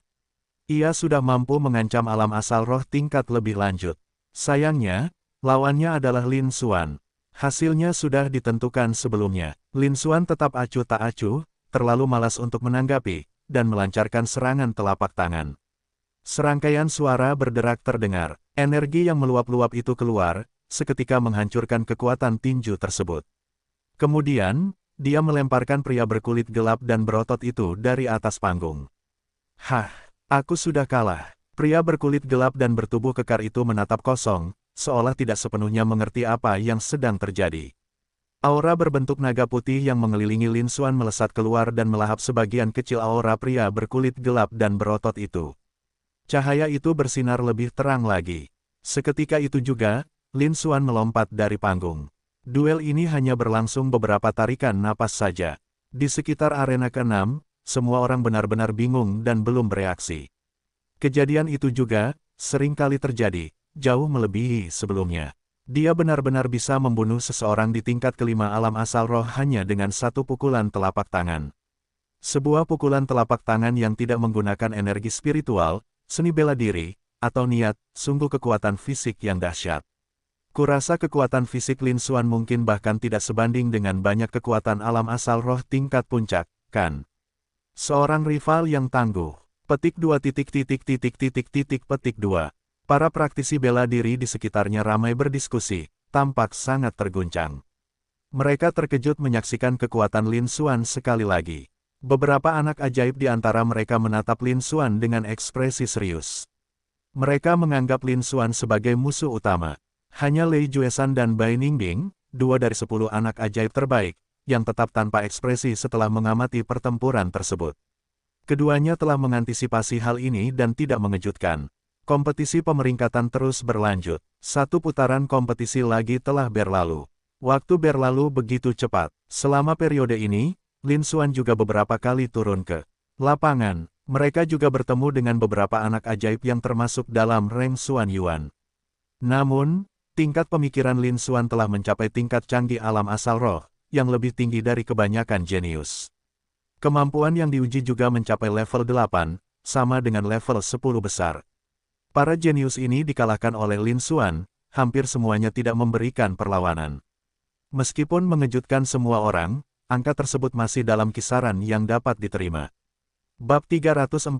Ia sudah mampu mengancam alam asal roh tingkat lebih lanjut. Sayangnya, lawannya adalah Lin Xuan. Hasilnya sudah ditentukan sebelumnya. Lin Xuan tetap acuh tak acuh, terlalu malas untuk menanggapi, dan melancarkan serangan telapak tangan. Serangkaian suara berderak terdengar. Energi yang meluap-luap itu keluar, seketika menghancurkan kekuatan tinju tersebut. Kemudian, dia melemparkan pria berkulit gelap dan berotot itu dari atas panggung. Hah! Aku sudah kalah. Pria berkulit gelap dan bertubuh kekar itu menatap kosong, seolah tidak sepenuhnya mengerti apa yang sedang terjadi. Aura berbentuk naga putih yang mengelilingi Lin Xuan melesat keluar dan melahap sebagian kecil aura pria berkulit gelap dan berotot itu. Cahaya itu bersinar lebih terang lagi. Seketika itu juga, Lin Xuan melompat dari panggung. Duel ini hanya berlangsung beberapa tarikan napas saja. Di sekitar arena ke-6, semua orang benar-benar bingung dan belum bereaksi. Kejadian itu juga, sering kali terjadi, jauh melebihi sebelumnya. Dia benar-benar bisa membunuh seseorang di tingkat kelima alam asal roh hanya dengan satu pukulan telapak tangan. Sebuah pukulan telapak tangan yang tidak menggunakan energi spiritual, seni bela diri, atau niat, sungguh kekuatan fisik yang dahsyat. Kurasa kekuatan fisik Lin Xuan mungkin bahkan tidak sebanding dengan banyak kekuatan alam asal roh tingkat puncak, kan? Seorang rival yang tangguh. Petik 2 petik 2. Para praktisi bela diri di sekitarnya ramai berdiskusi, tampak sangat terguncang. Mereka terkejut menyaksikan kekuatan Lin Xuan sekali lagi. Beberapa anak ajaib di antara mereka menatap Lin Xuan dengan ekspresi serius. Mereka menganggap Lin Xuan sebagai musuh utama. Hanya Lei Juesan dan Bai Ningbing, 2 dari 10 anak ajaib terbaik, yang tetap tanpa ekspresi setelah mengamati pertempuran tersebut. Keduanya telah mengantisipasi hal ini dan tidak mengejutkan. Kompetisi pemeringkatan terus berlanjut. Satu putaran kompetisi lagi telah berlalu. Waktu berlalu begitu cepat. Selama periode ini, Lin Xuan juga beberapa kali turun ke lapangan. Mereka juga bertemu dengan beberapa anak ajaib yang termasuk dalam rank Xuan Yuan. Namun, tingkat pemikiran Lin Xuan telah mencapai tingkat canggih alam asal roh, yang lebih tinggi dari kebanyakan jenius. Kemampuan yang diuji juga mencapai level 8, sama dengan level 10 besar. Para jenius ini dikalahkan oleh Lin Xuan, hampir semuanya tidak memberikan perlawanan. Meskipun mengejutkan semua orang, angka tersebut masih dalam kisaran yang dapat diterima. Bab 314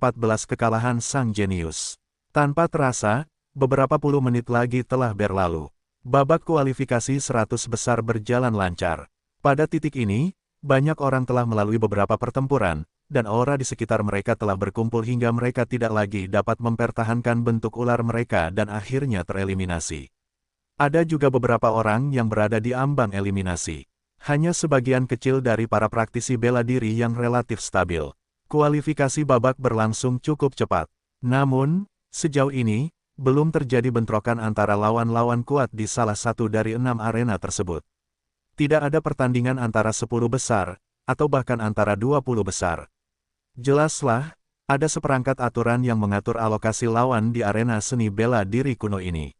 Kekalahan Sang Jenius. Tanpa terasa, beberapa puluh menit lagi telah berlalu. Babak kualifikasi 100 besar berjalan lancar. Pada titik ini, banyak orang telah melalui beberapa pertempuran, dan aura di sekitar mereka telah berkumpul hingga mereka tidak lagi dapat mempertahankan bentuk ular mereka dan akhirnya tereliminasi. Ada juga beberapa orang yang berada di ambang eliminasi. Hanya sebagian kecil dari para praktisi bela diri yang relatif stabil. Kualifikasi babak berlangsung cukup cepat. Namun, sejauh ini, belum terjadi bentrokan antara lawan-lawan kuat di salah satu dari 6 arena tersebut. Tidak ada pertandingan antara 10 besar, atau bahkan antara 20 besar. Jelaslah, ada seperangkat aturan yang mengatur alokasi lawan di arena seni bela diri kuno ini.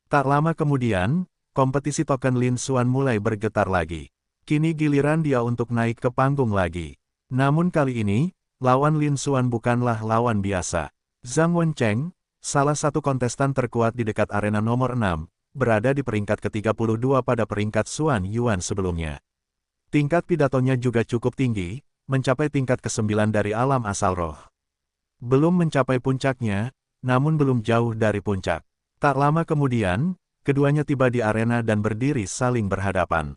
Tak lama kemudian, kompetisi token Lin Xuan mulai bergetar lagi. Kini giliran dia untuk naik ke panggung lagi. Namun kali ini, lawan Lin Xuan bukanlah lawan biasa. Zhang Wencheng, salah satu kontestan terkuat di dekat arena nomor 6, berada di peringkat ke-32 pada peringkat Xuan Yuan sebelumnya. Tingkat pidatonya juga cukup tinggi, mencapai tingkat ke-9 dari alam asal roh. Belum mencapai puncaknya, namun belum jauh dari puncak. Tak lama kemudian, keduanya tiba di arena dan berdiri saling berhadapan.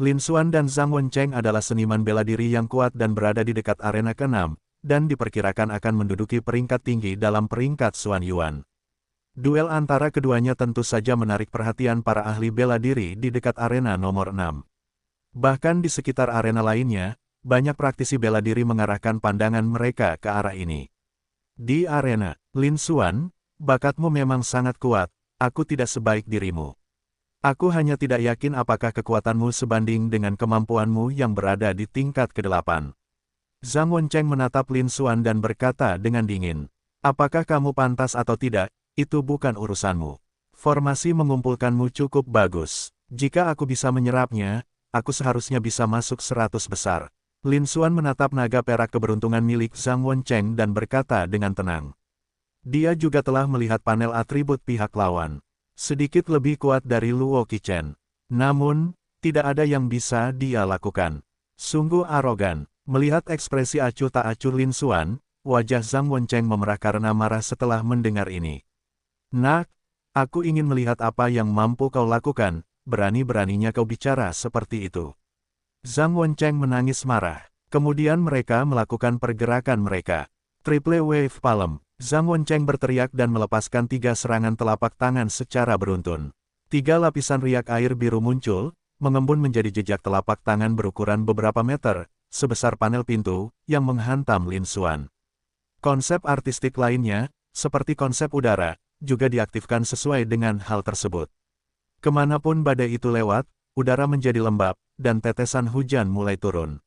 Lin Xuan dan Zhang Wencheng adalah seniman bela diri yang kuat dan berada di dekat arena ke-6, dan diperkirakan akan menduduki peringkat tinggi dalam peringkat Xuan Yuan. Duel antara keduanya tentu saja menarik perhatian para ahli bela diri di dekat arena nomor 6. Bahkan di sekitar arena lainnya, banyak praktisi bela diri mengarahkan pandangan mereka ke arah ini. Di arena, Lin Xuan, bakatmu memang sangat kuat, aku tidak sebaik dirimu. Aku hanya tidak yakin apakah kekuatanmu sebanding dengan kemampuanmu yang berada di tingkat ke-8. Zhang Wencheng menatap Lin Xuan dan berkata dengan dingin, apakah kamu pantas atau tidak, itu bukan urusanmu. Formasi mengumpulkanmu cukup bagus. Jika aku bisa menyerapnya, aku seharusnya bisa masuk 100 besar. Lin Xuan menatap naga perak keberuntungan milik Zhang Wencheng dan berkata dengan tenang. Dia juga telah melihat panel atribut pihak lawan. Sedikit lebih kuat dari Luo Qichen. Namun, tidak ada yang bisa dia lakukan. Sungguh arogan. Melihat ekspresi acuh tak acuh Lin Xuan, wajah Zhang Wencheng memerah karena marah setelah mendengar ini. Nak, aku ingin melihat apa yang mampu kau lakukan, berani-beraninya kau bicara seperti itu. Zhang Wencheng menangis marah. Kemudian mereka melakukan pergerakan mereka. Triple Wave Palm. Zhang Wencheng berteriak dan melepaskan 3 serangan telapak tangan secara beruntun. 3 lapisan riak air biru muncul, mengembun menjadi jejak telapak tangan berukuran beberapa meter, sebesar panel pintu, yang menghantam Lin Xuan. Konsep artistik lainnya, seperti konsep udara, juga diaktifkan sesuai dengan hal tersebut. Kemanapun badai itu lewat, udara menjadi lembab, dan tetesan hujan mulai turun.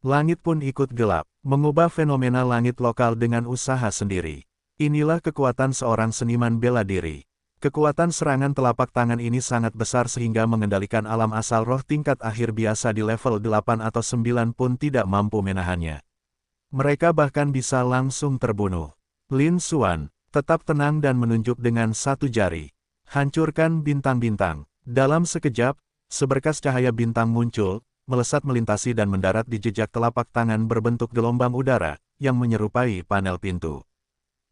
Langit pun ikut gelap, mengubah fenomena langit lokal dengan usaha sendiri. Inilah kekuatan seorang seniman bela diri. Kekuatan serangan telapak tangan ini sangat besar sehingga mengendalikan alam asal roh tingkat akhir biasa di level 8 atau 9 pun tidak mampu menahannya. Mereka bahkan bisa langsung terbunuh. Lin Xuan tetap tenang dan menunjuk dengan satu jari. Hancurkan bintang-bintang. Dalam sekejap, seberkas cahaya bintang muncul, melesat melintasi dan mendarat di jejak telapak tangan berbentuk gelombang udara, yang menyerupai panel pintu.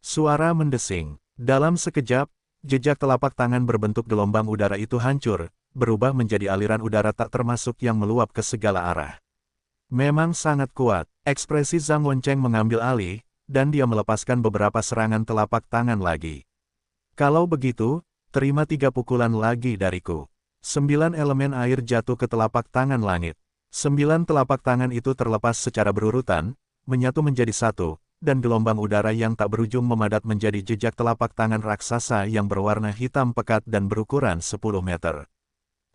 Suara mendesing. Dalam sekejap, jejak telapak tangan berbentuk gelombang udara itu hancur, berubah menjadi aliran udara tak termasuk yang meluap ke segala arah. Memang sangat kuat. Ekspresi Zhang Wencheng mengambil alih, dan dia melepaskan beberapa serangan telapak tangan lagi. Kalau begitu, terima 3 pukulan lagi dariku. 9 elemen air jatuh ke telapak tangan langit. 9 telapak tangan itu terlepas secara berurutan, menyatu menjadi satu, dan gelombang udara yang tak berujung memadat menjadi jejak telapak tangan raksasa yang berwarna hitam pekat dan berukuran 10 meter.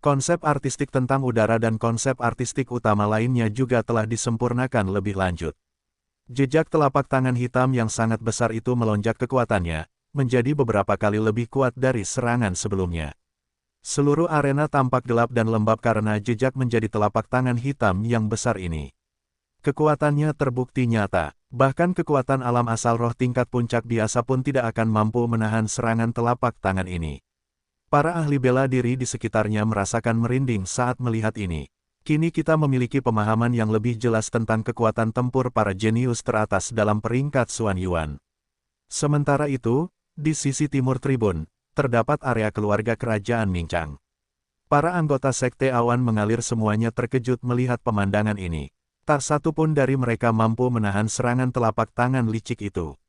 Konsep artistik tentang udara dan konsep artistik utama lainnya juga telah disempurnakan lebih lanjut. Jejak telapak tangan hitam yang sangat besar itu melonjak kekuatannya, menjadi beberapa kali lebih kuat dari serangan sebelumnya. Seluruh arena tampak gelap dan lembab karena jejak menjadi telapak tangan hitam yang besar ini. Kekuatannya terbukti nyata, bahkan kekuatan alam asal roh tingkat puncak biasa pun tidak akan mampu menahan serangan telapak tangan ini. Para ahli bela diri di sekitarnya merasakan merinding saat melihat ini. Kini kita memiliki pemahaman yang lebih jelas tentang kekuatan tempur para jenius teratas dalam peringkat Xuan Yuan. Sementara itu, di sisi timur tribun, terdapat area keluarga kerajaan Mingchang. Para anggota Sekte Awan mengalir semuanya terkejut melihat pemandangan ini. Tak satu pun dari mereka mampu menahan serangan telapak tangan licik itu.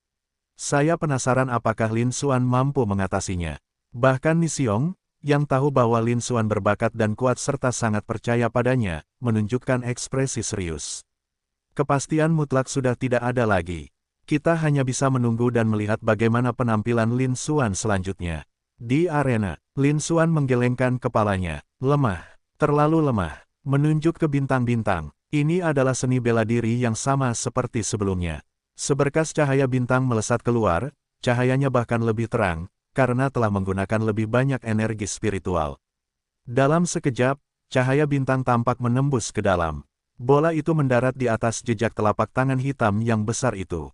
Saya penasaran apakah Lin Xuan mampu mengatasinya. Bahkan Ni Xiong, yang tahu bahwa Lin Xuan berbakat dan kuat serta sangat percaya padanya, menunjukkan ekspresi serius. Kepastian mutlak sudah tidak ada lagi. Kita hanya bisa menunggu dan melihat bagaimana penampilan Lin Xuan selanjutnya. Di arena, Lin Xuan menggelengkan kepalanya. Lemah, terlalu lemah, menunjuk ke bintang-bintang. Ini adalah seni bela diri yang sama seperti sebelumnya. Seberkas cahaya bintang melesat keluar, cahayanya bahkan lebih terang, karena telah menggunakan lebih banyak energi spiritual. Dalam sekejap, cahaya bintang tampak menembus ke dalam. Bola itu mendarat di atas jejak telapak tangan hitam yang besar itu.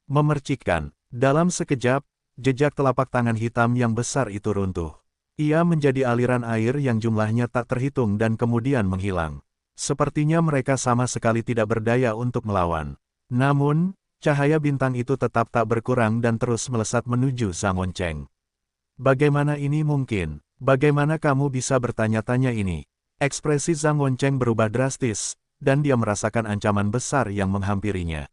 Memercikkan. Dalam sekejap, jejak telapak tangan hitam yang besar itu runtuh. Ia menjadi aliran air yang jumlahnya tak terhitung dan kemudian menghilang. Sepertinya mereka sama sekali tidak berdaya untuk melawan. Namun, cahaya bintang itu tetap tak berkurang dan terus melesat menuju Zhang Wencheng. Bagaimana ini mungkin? Bagaimana kamu bisa bertanya-tanya ini? Ekspresi Zhang Wencheng berubah drastis, dan dia merasakan ancaman besar yang menghampirinya.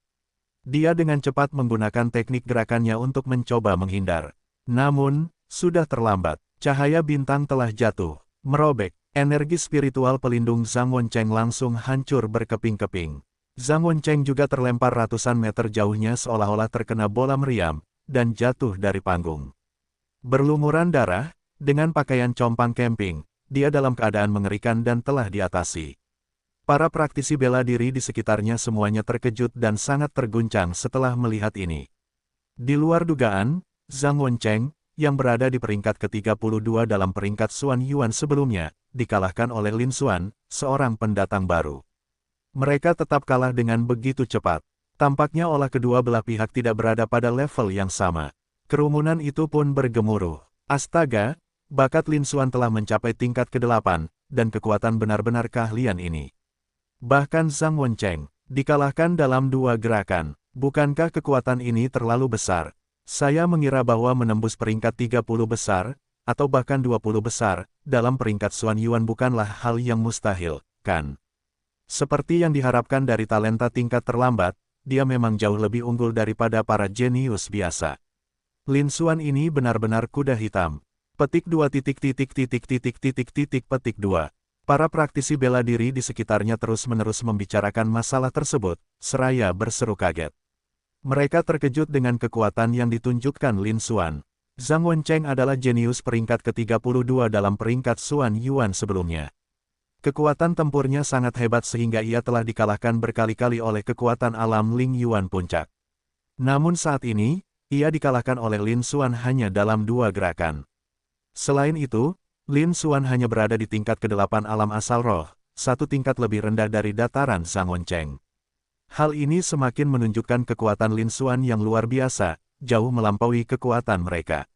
Dia dengan cepat menggunakan teknik gerakannya untuk mencoba menghindar. Namun, sudah terlambat. Cahaya bintang telah jatuh, merobek. Energi spiritual pelindung Zhang Wencheng langsung hancur berkeping-keping. Zhang Wencheng juga terlempar ratusan meter jauhnya seolah-olah terkena bola meriam, dan jatuh dari panggung. Berlumuran darah, dengan pakaian compang camping, dia dalam keadaan mengerikan dan telah diatasi. Para praktisi bela diri di sekitarnya semuanya terkejut dan sangat terguncang setelah melihat ini. Di luar dugaan, Zhang Wencheng, yang berada di peringkat ke-32 dalam peringkat Xuan Yuan sebelumnya, dikalahkan oleh Lin Xuan, seorang pendatang baru. Mereka tetap kalah dengan begitu cepat. Tampaknya olah kedua belah pihak tidak berada pada level yang sama. Kerumunan itu pun bergemuruh. Astaga, bakat Lin Xuan telah mencapai tingkat ke-8, dan kekuatan benar-benar keahlian ini. Bahkan Zhang Wencheng, dikalahkan dalam 2 gerakan. Bukankah kekuatan ini terlalu besar? Saya mengira bahwa menembus peringkat 30 besar, atau bahkan 20 besar, dalam peringkat Xuan Yuan bukanlah hal yang mustahil, kan? Seperti yang diharapkan dari talenta tingkat terlambat, dia memang jauh lebih unggul daripada para jenius biasa. Lin Xuan ini benar-benar kuda hitam. Petik 2 petik 2. Para praktisi bela diri di sekitarnya terus-menerus membicarakan masalah tersebut, seraya berseru kaget. Mereka terkejut dengan kekuatan yang ditunjukkan Lin Xuan. Zhang Wencheng adalah jenius peringkat ke-32 dalam peringkat Xuan Yuan sebelumnya. Kekuatan tempurnya sangat hebat sehingga ia telah dikalahkan berkali-kali oleh kekuatan alam Ling Yuan puncak. Namun saat ini, ia dikalahkan oleh Lin Xuan hanya dalam 2 gerakan. Selain itu, Lin Xuan hanya berada di tingkat ke-8 alam asal roh, 1 tingkat lebih rendah dari dataran Zhang Wencheng. Hal ini semakin menunjukkan kekuatan Lin Xuan yang luar biasa, jauh melampaui kekuatan mereka.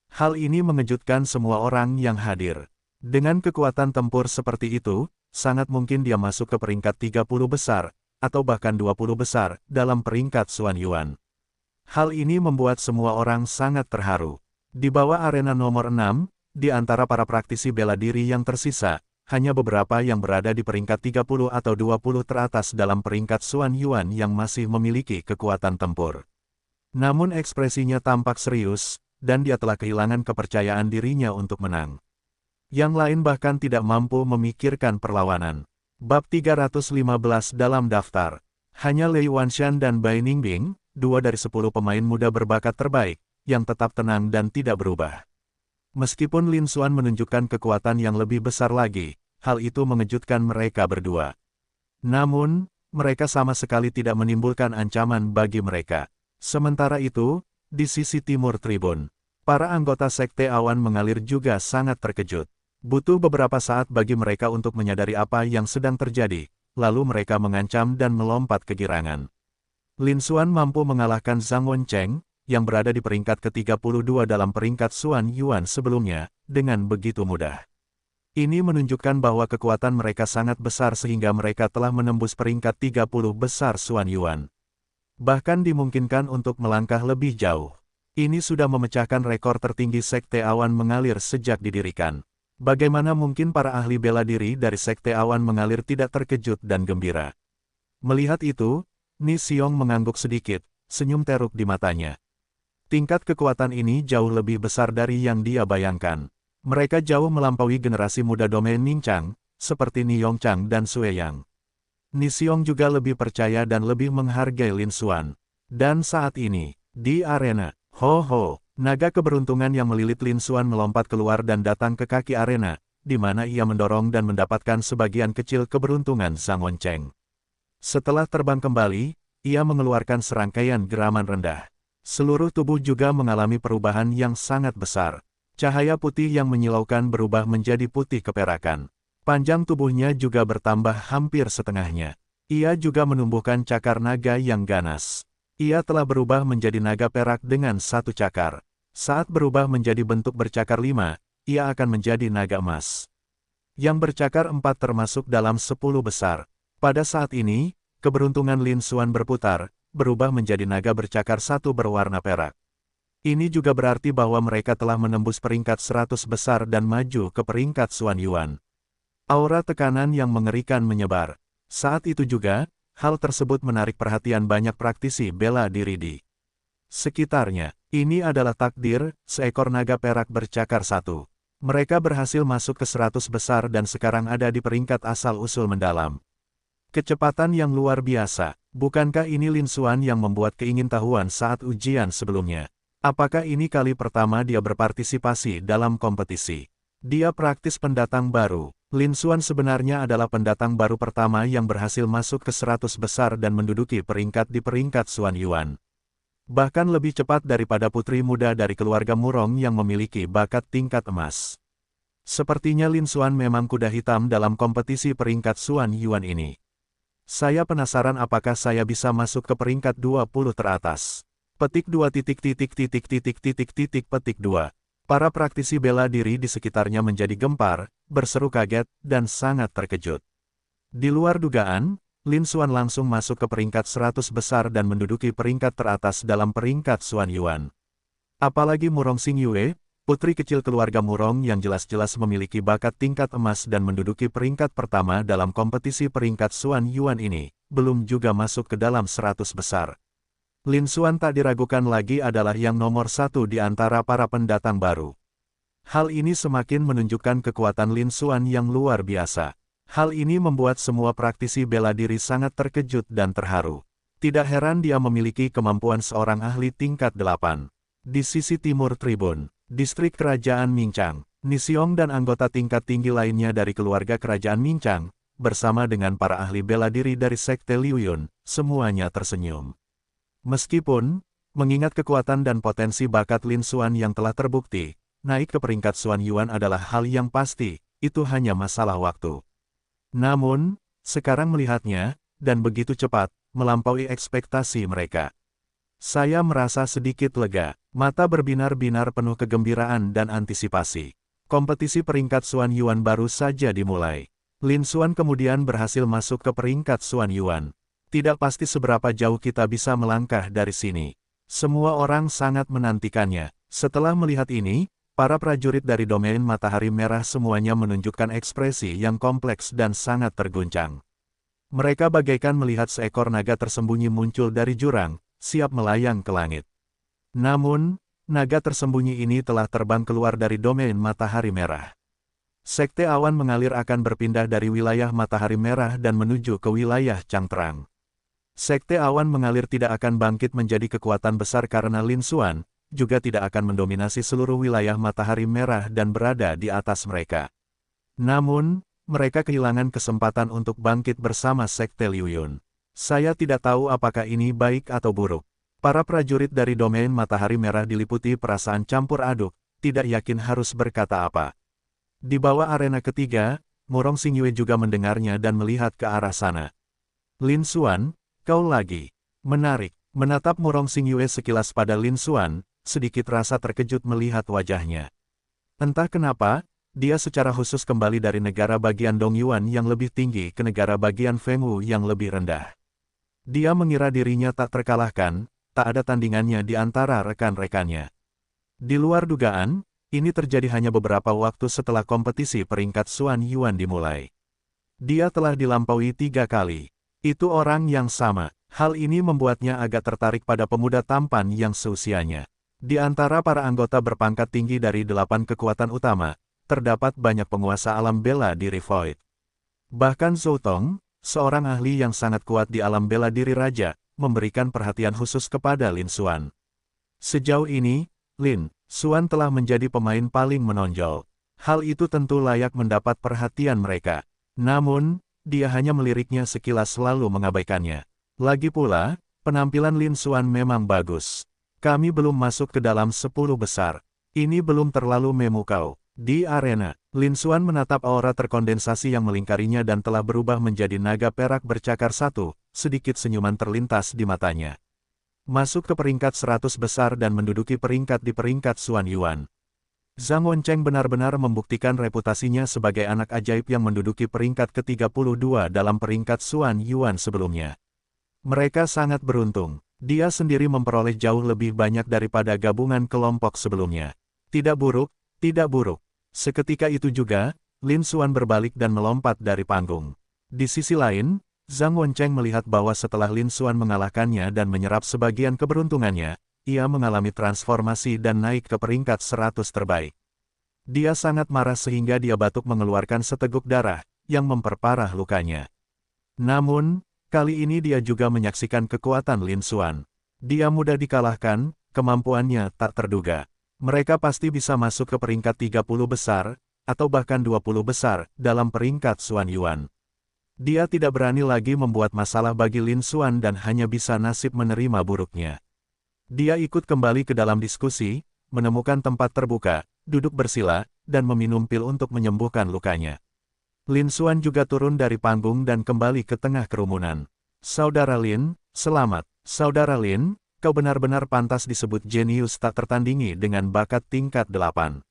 Hal ini mengejutkan semua orang yang hadir. Dengan kekuatan tempur seperti itu, sangat mungkin dia masuk ke peringkat 30 besar, atau bahkan 20 besar, dalam peringkat Xuan Yuan. Hal ini membuat semua orang sangat terharu. Di bawah arena nomor 6, di antara para praktisi bela diri yang tersisa, hanya beberapa yang berada di peringkat 30 atau 20 teratas dalam peringkat Xuan Yuan yang masih memiliki kekuatan tempur. Namun ekspresinya tampak serius, dan dia telah kehilangan kepercayaan dirinya untuk menang. Yang lain bahkan tidak mampu memikirkan perlawanan. Bab 315 dalam daftar. Hanya Lei Wanshan dan Bai Ningbing, 2 dari 10 pemain muda berbakat terbaik, yang tetap tenang dan tidak berubah. Meskipun Lin Xuan menunjukkan kekuatan yang lebih besar lagi, hal itu mengejutkan mereka berdua. Namun, mereka sama sekali tidak menimbulkan ancaman bagi mereka. Sementara itu, di sisi timur tribun, para anggota Sekte Awan Mengalir juga sangat terkejut. Butuh beberapa saat bagi mereka untuk menyadari apa yang sedang terjadi, lalu mereka mengancam dan melompat kegirangan. Lin Xuan mampu mengalahkan Zhang Wencheng, yang berada di peringkat ke-32 dalam peringkat Xuan Yuan sebelumnya, dengan begitu mudah. Ini menunjukkan bahwa kekuatan mereka sangat besar sehingga mereka telah menembus peringkat 30 besar Xuan Yuan. Bahkan dimungkinkan untuk melangkah lebih jauh. Ini sudah memecahkan rekor tertinggi Sekte Awan Mengalir sejak didirikan. Bagaimana mungkin para ahli bela diri dari Sekte Awan Mengalir tidak terkejut dan gembira? Melihat itu, Ni Xiong mengangguk sedikit, senyum teruk di matanya. Tingkat kekuatan ini jauh lebih besar dari yang dia bayangkan. Mereka jauh melampaui generasi muda domain Ningchang, seperti Ni Yongchang dan Sue Yang. Ni Xiong juga lebih percaya dan lebih menghargai Lin Xuan. Dan saat ini, di arena, naga keberuntungan yang melilit Lin Xuan melompat keluar dan datang ke kaki arena, di mana ia mendorong dan mendapatkan sebagian kecil keberuntungan Zhang Wencheng. Setelah terbang kembali, ia mengeluarkan serangkaian geraman rendah. Seluruh tubuh juga mengalami perubahan yang sangat besar. Cahaya putih yang menyilaukan berubah menjadi putih keperakan. Panjang tubuhnya juga bertambah hampir setengahnya. Ia juga menumbuhkan cakar naga yang ganas. Ia telah berubah menjadi naga perak dengan 1 cakar. Saat berubah menjadi bentuk bercakar 5, ia akan menjadi naga emas. Yang bercakar 4 termasuk dalam 10 besar. Pada saat ini, keberuntungan Lin Xuan berputar, berubah menjadi naga bercakar satu berwarna perak. Ini juga berarti bahwa mereka telah menembus peringkat 100 besar dan maju ke peringkat Xuan Yuan. Aura tekanan yang mengerikan menyebar. Saat itu juga, hal tersebut menarik perhatian banyak praktisi bela diri di sekitarnya. Ini adalah takdir, seekor naga perak bercakar satu. Mereka berhasil masuk ke 100 besar dan sekarang ada di peringkat asal-usul mendalam. Kecepatan yang luar biasa. Bukankah ini Lin Xuan yang membuat keingintahuan saat ujian sebelumnya? Apakah ini kali pertama dia berpartisipasi dalam kompetisi? Dia praktis pendatang baru. Lin Xuan sebenarnya adalah pendatang baru pertama yang berhasil masuk ke 100 besar dan menduduki peringkat di peringkat Xuan Yuan. Bahkan lebih cepat daripada putri muda dari keluarga Murong yang memiliki bakat tingkat emas. Sepertinya Lin Xuan memang kuda hitam dalam kompetisi peringkat Xuan Yuan ini. Saya penasaran apakah saya bisa masuk ke peringkat 20 teratas. Petik 2 petik 2. Para praktisi bela diri di sekitarnya menjadi gempar, berseru kaget, dan sangat terkejut. Di luar dugaan, Lin Xuan langsung masuk ke peringkat 100 besar dan menduduki peringkat teratas dalam peringkat Xuan Yuan. Apalagi Murong Xingyue, putri kecil keluarga Murong yang jelas-jelas memiliki bakat tingkat emas dan menduduki peringkat pertama dalam kompetisi peringkat Xuan Yuan ini, belum juga masuk ke dalam 100 besar. Lin Xuan tak diragukan lagi adalah yang nomor satu di antara para pendatang baru. Hal ini semakin menunjukkan kekuatan Lin Xuan yang luar biasa. Hal ini membuat semua praktisi bela diri sangat terkejut dan terharu. Tidak heran dia memiliki kemampuan seorang ahli tingkat 8. Di sisi timur tribun, distrik kerajaan Mingchang, Nisiong dan anggota tingkat tinggi lainnya dari keluarga kerajaan Mingchang, bersama dengan para ahli bela diri dari Sekte Liu Yun, semuanya tersenyum. Meskipun, mengingat kekuatan dan potensi bakat Lin Xuan yang telah terbukti, naik ke peringkat Xuan Yuan adalah hal yang pasti, itu hanya masalah waktu. Namun, sekarang melihatnya, dan begitu cepat, melampaui ekspektasi mereka. Saya merasa sedikit lega, mata berbinar-binar penuh kegembiraan dan antisipasi. Kompetisi peringkat Xuan Yuan baru saja dimulai. Lin Xuan kemudian berhasil masuk ke peringkat Xuan Yuan. Tidak pasti seberapa jauh kita bisa melangkah dari sini. Semua orang sangat menantikannya. Setelah melihat ini, para prajurit dari domain Matahari Merah semuanya menunjukkan ekspresi yang kompleks dan sangat terguncang. Mereka bagaikan melihat seekor naga tersembunyi muncul dari jurang, siap melayang ke langit. Namun, naga tersembunyi ini telah terbang keluar dari domain Matahari Merah. Sekte awan mengalir akan berpindah dari wilayah Matahari Merah dan menuju ke wilayah Changterang. Sekte awan mengalir tidak akan bangkit menjadi kekuatan besar karena Lin Xuan, juga tidak akan mendominasi seluruh wilayah Matahari Merah dan berada di atas mereka. Namun, mereka kehilangan kesempatan untuk bangkit bersama Sekte Liu Yun. Saya tidak tahu apakah ini baik atau buruk. Para prajurit dari domain Matahari Merah diliputi perasaan campur aduk, tidak yakin harus berkata apa. Di bawah arena ketiga, Murong Xingyue juga mendengarnya dan melihat ke arah sana. Lin Xuan, kau lagi. Menarik. Menatap Murong Xingyue sekilas pada Lin Xuan, sedikit rasa terkejut melihat wajahnya. Entah kenapa, dia secara khusus kembali dari negara bagian Dongyuan yang lebih tinggi ke negara bagian Fengwu yang lebih rendah. Dia mengira dirinya tak terkalahkan, tak ada tandingannya di antara rekan-rekannya. Di luar dugaan, ini terjadi hanya beberapa waktu setelah kompetisi peringkat Xuan Yuan dimulai. Dia telah dilampaui 3 kali. Itu orang yang sama. Hal ini membuatnya agak tertarik pada pemuda tampan yang seusianya. Di antara para anggota berpangkat tinggi dari 8 kekuatan utama, terdapat banyak penguasa alam bela diri Void. Bahkan Zhou Tong, seorang ahli yang sangat kuat di alam bela diri raja, memberikan perhatian khusus kepada Lin Xuan. Sejauh ini, Lin Xuan telah menjadi pemain paling menonjol. Hal itu tentu layak mendapat perhatian mereka. Namun, dia hanya meliriknya sekilas lalu mengabaikannya. Lagi pula, penampilan Lin Xuan memang bagus. Kami belum masuk ke dalam 10 besar. Ini belum terlalu memukau. Di arena, Lin Xuan menatap aura terkondensasi yang melingkarinya dan telah berubah menjadi naga perak bercakar satu, sedikit senyuman terlintas di matanya. Masuk ke peringkat 100 besar dan menduduki peringkat di peringkat Xuan Yuan. Zhang Wencheng benar-benar membuktikan reputasinya sebagai anak ajaib yang menduduki peringkat ke-32 dalam peringkat Xuan Yuan sebelumnya. Mereka sangat beruntung. Dia sendiri memperoleh jauh lebih banyak daripada gabungan kelompok sebelumnya. Tidak buruk, tidak buruk. Seketika itu juga, Lin Xuan berbalik dan melompat dari panggung. Di sisi lain, Zhang Wencheng melihat bahwa setelah Lin Xuan mengalahkannya dan menyerap sebagian keberuntungannya, ia mengalami transformasi dan naik ke peringkat 100 terbaik. Dia sangat marah sehingga dia batuk mengeluarkan seteguk darah, yang memperparah lukanya. Namun, kali ini dia juga menyaksikan kekuatan Lin Xuan. Dia mudah dikalahkan, kemampuannya tak terduga. Mereka pasti bisa masuk ke peringkat 30 besar, atau bahkan 20 besar, dalam peringkat Xuan Yuan. Dia tidak berani lagi membuat masalah bagi Lin Xuan dan hanya bisa nasib menerima buruknya. Dia ikut kembali ke dalam diskusi, menemukan tempat terbuka, duduk bersila, dan meminum pil untuk menyembuhkan lukanya. Lin Xuan juga turun dari panggung dan kembali ke tengah kerumunan. Saudara Lin, selamat. Saudara Lin, kau benar-benar pantas disebut jenius tak tertandingi dengan bakat tingkat 8.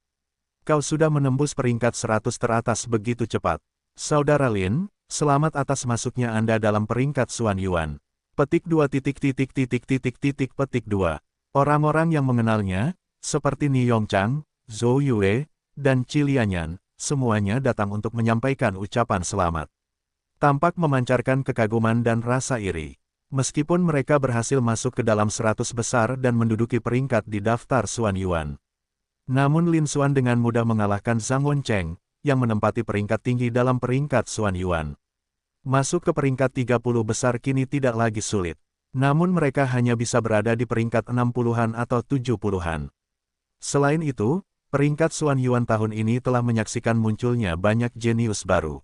Kau sudah menembus peringkat 100 teratas begitu cepat. Saudara Lin, selamat atas masuknya Anda dalam peringkat Xuan Yuan. Petik 2 petik 2. Orang-orang yang mengenalnya, seperti Ni Yongchang, Zhou Yue, dan Qi Lianyan, semuanya datang untuk menyampaikan ucapan selamat. Tampak memancarkan kekaguman dan rasa iri. Meskipun mereka berhasil masuk ke dalam 100 besar dan menduduki peringkat di daftar Xuan Yuan. Namun Lin Xuan dengan mudah mengalahkan Zhang Wencheng, yang menempati peringkat tinggi dalam peringkat Xuan Yuan. Masuk ke peringkat 30 besar kini tidak lagi sulit. Namun mereka hanya bisa berada di peringkat 60-an atau 70-an. Selain itu, peringkat Xuan Yuan tahun ini telah menyaksikan munculnya banyak jenius baru.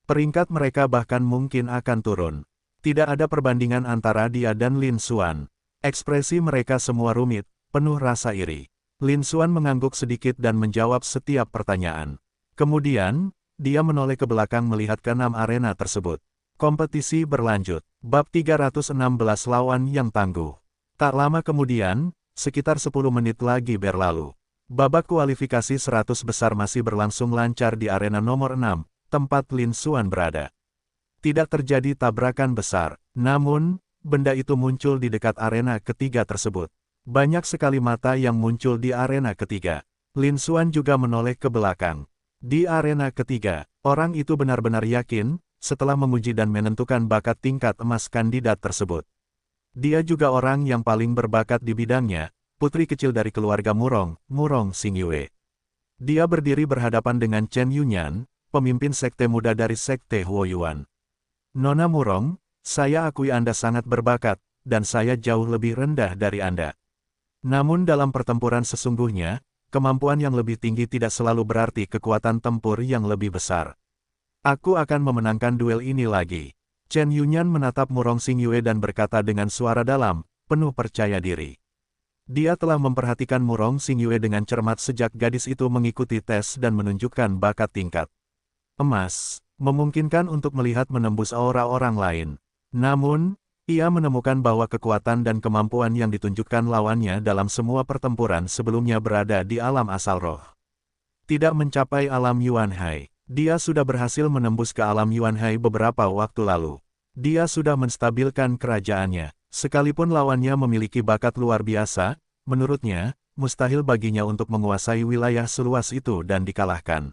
Peringkat mereka bahkan mungkin akan turun. Tidak ada perbandingan antara dia dan Lin Xuan. Ekspresi mereka semua rumit, penuh rasa iri. Lin Xuan mengangguk sedikit dan menjawab setiap pertanyaan. Kemudian, dia menoleh ke belakang melihat ke-6 arena tersebut. Kompetisi berlanjut. Bab 316 lawan yang tangguh. Tak lama kemudian, sekitar 10 menit lagi berlalu. Babak kualifikasi 100 besar masih berlangsung lancar di arena nomor 6, tempat Lin Xuan berada. Tidak terjadi tabrakan besar, namun, benda itu muncul di dekat arena ketiga tersebut. Banyak sekali mata yang muncul di arena ketiga. Lin Xuan juga menoleh ke belakang. Di arena ketiga, orang itu benar-benar yakin, setelah menguji dan menentukan bakat tingkat emas kandidat tersebut. Dia juga orang yang paling berbakat di bidangnya, putri kecil dari keluarga Murong, Murong Xingyue. Dia berdiri berhadapan dengan Chen Yunyan, pemimpin sekte muda dari sekte Huoyuan. Nona Murong, saya akui Anda sangat berbakat, dan saya jauh lebih rendah dari Anda. Namun dalam pertempuran sesungguhnya, kemampuan yang lebih tinggi tidak selalu berarti kekuatan tempur yang lebih besar. Aku akan memenangkan duel ini lagi. Chen Yunyan menatap Murong Xingyue dan berkata dengan suara dalam, penuh percaya diri. Dia telah memperhatikan Murong Xingyue dengan cermat sejak gadis itu mengikuti tes dan menunjukkan bakat tingkat emas, memungkinkan untuk melihat menembus aura orang lain. Namun, ia menemukan bahwa kekuatan dan kemampuan yang ditunjukkan lawannya dalam semua pertempuran sebelumnya berada di alam asal roh. Tidak mencapai alam Yuanhai. Dia sudah berhasil menembus ke alam Yuanhai beberapa waktu lalu. Dia sudah menstabilkan kerajaannya. Sekalipun lawannya memiliki bakat luar biasa, menurutnya, mustahil baginya untuk menguasai wilayah seluas itu dan dikalahkan.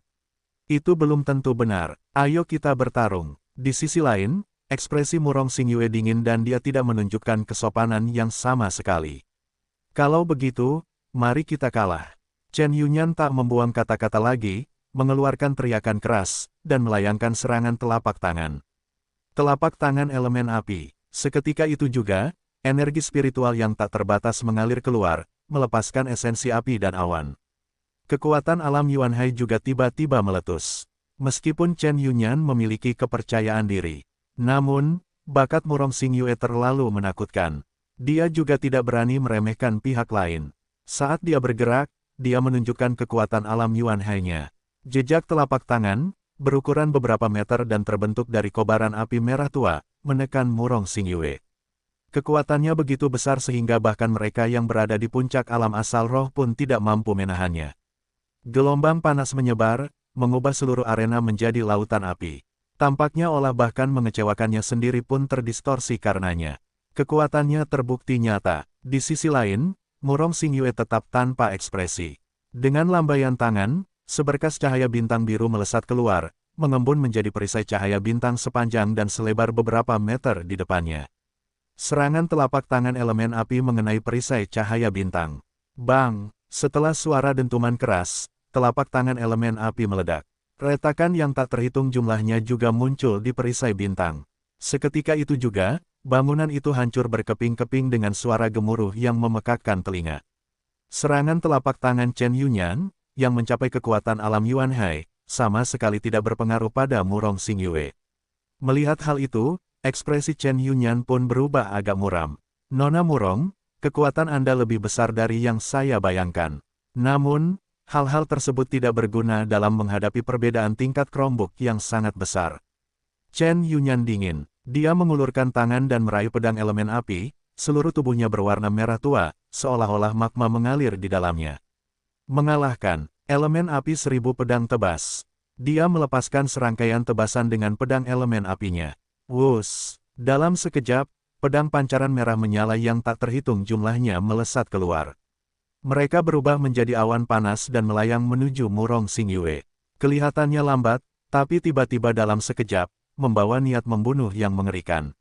Itu belum tentu benar. Ayo kita bertarung. Di sisi lain, ekspresi Murong Xingyue dingin dan dia tidak menunjukkan kesopanan yang sama sekali. Kalau begitu, mari kita kalah. Chen Yunyan tak membuang kata-kata lagi, mengeluarkan teriakan keras, dan melayangkan serangan telapak tangan. Telapak tangan elemen api. Seketika itu juga, energi spiritual yang tak terbatas mengalir keluar, melepaskan esensi api dan awan. Kekuatan alam Yuanhai juga tiba-tiba meletus. Meskipun Chen Yunyan memiliki kepercayaan diri, namun, bakat Murong Xingyue terlalu menakutkan. Dia juga tidak berani meremehkan pihak lain. Saat dia bergerak, dia menunjukkan kekuatan alam Yuanhai-nya. Jejak telapak tangan, berukuran beberapa meter dan terbentuk dari kobaran api merah tua, menekan Murong Xingyue. Kekuatannya begitu besar sehingga bahkan mereka yang berada di puncak alam asal roh pun tidak mampu menahannya. Gelombang panas menyebar, mengubah seluruh arena menjadi lautan api. Tampaknya olah bahkan mengecewakannya sendiri pun terdistorsi karenanya. Kekuatannya terbukti nyata. Di sisi lain, Murong Xingyue tetap tanpa ekspresi. Dengan lambaian tangan, seberkas cahaya bintang biru melesat keluar, mengembun menjadi perisai cahaya bintang sepanjang dan selebar beberapa meter di depannya. Serangan telapak tangan elemen api mengenai perisai cahaya bintang. Bang! Setelah suara dentuman keras, telapak tangan elemen api meledak. Retakan yang tak terhitung jumlahnya juga muncul di perisai bintang. Seketika itu juga, bangunan itu hancur berkeping-keping dengan suara gemuruh yang memekakkan telinga. Serangan telapak tangan Chen Yunyan, yang mencapai kekuatan alam Yuan Hai, sama sekali tidak berpengaruh pada Murong Xingyue. Melihat hal itu, ekspresi Chen Yunyan pun berubah agak muram. Nona Murong, kekuatan Anda lebih besar dari yang saya bayangkan. Namun, hal-hal tersebut tidak berguna dalam menghadapi perbedaan tingkat Chromebook yang sangat besar. Chen Yunyan dingin. Dia mengulurkan tangan dan meraih pedang elemen api, seluruh tubuhnya berwarna merah tua, seolah-olah magma mengalir di dalamnya. Mengalahkan elemen api 1000 pedang tebas. Dia melepaskan serangkaian tebasan dengan pedang elemen apinya. Wus! Dalam sekejap, pedang pancaran merah menyala yang tak terhitung jumlahnya melesat keluar. Mereka berubah menjadi awan panas dan melayang menuju Murong Xingyue. Kelihatannya lambat, tapi tiba-tiba dalam sekejap, membawa niat membunuh yang mengerikan.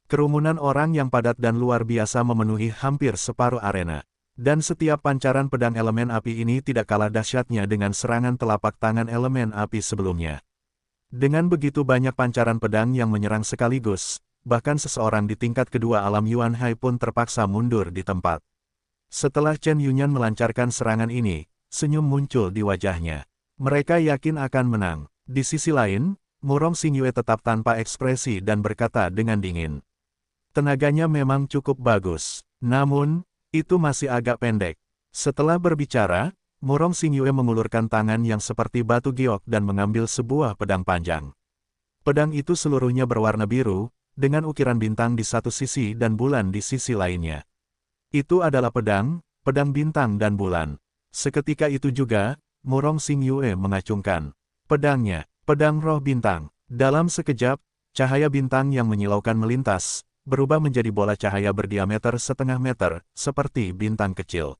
Kerumunan orang yang padat dan luar biasa memenuhi hampir separuh arena. Dan setiap pancaran pedang elemen api ini tidak kalah dahsyatnya dengan serangan telapak tangan elemen api sebelumnya. Dengan begitu banyak pancaran pedang yang menyerang sekaligus, bahkan seseorang di tingkat kedua alam Yuan Hai pun terpaksa mundur di tempat. Setelah Chen Yunyan melancarkan serangan ini, senyum muncul di wajahnya. Mereka yakin akan menang. Di sisi lain, Murong Xingyue tetap tanpa ekspresi dan berkata dengan dingin. Tenaganya memang cukup bagus. Namun, itu masih agak pendek. Setelah berbicara, Murong Xingyue mengulurkan tangan yang seperti batu giok dan mengambil sebuah pedang panjang. Pedang itu seluruhnya berwarna biru, dengan ukiran bintang di satu sisi dan bulan di sisi lainnya. Itu adalah pedang bintang dan bulan. Seketika itu juga, Murong Xingyue mengacungkan pedangnya, pedang roh bintang. Dalam sekejap, cahaya bintang yang menyilaukan melintas, berubah menjadi bola cahaya berdiameter setengah meter, seperti bintang kecil.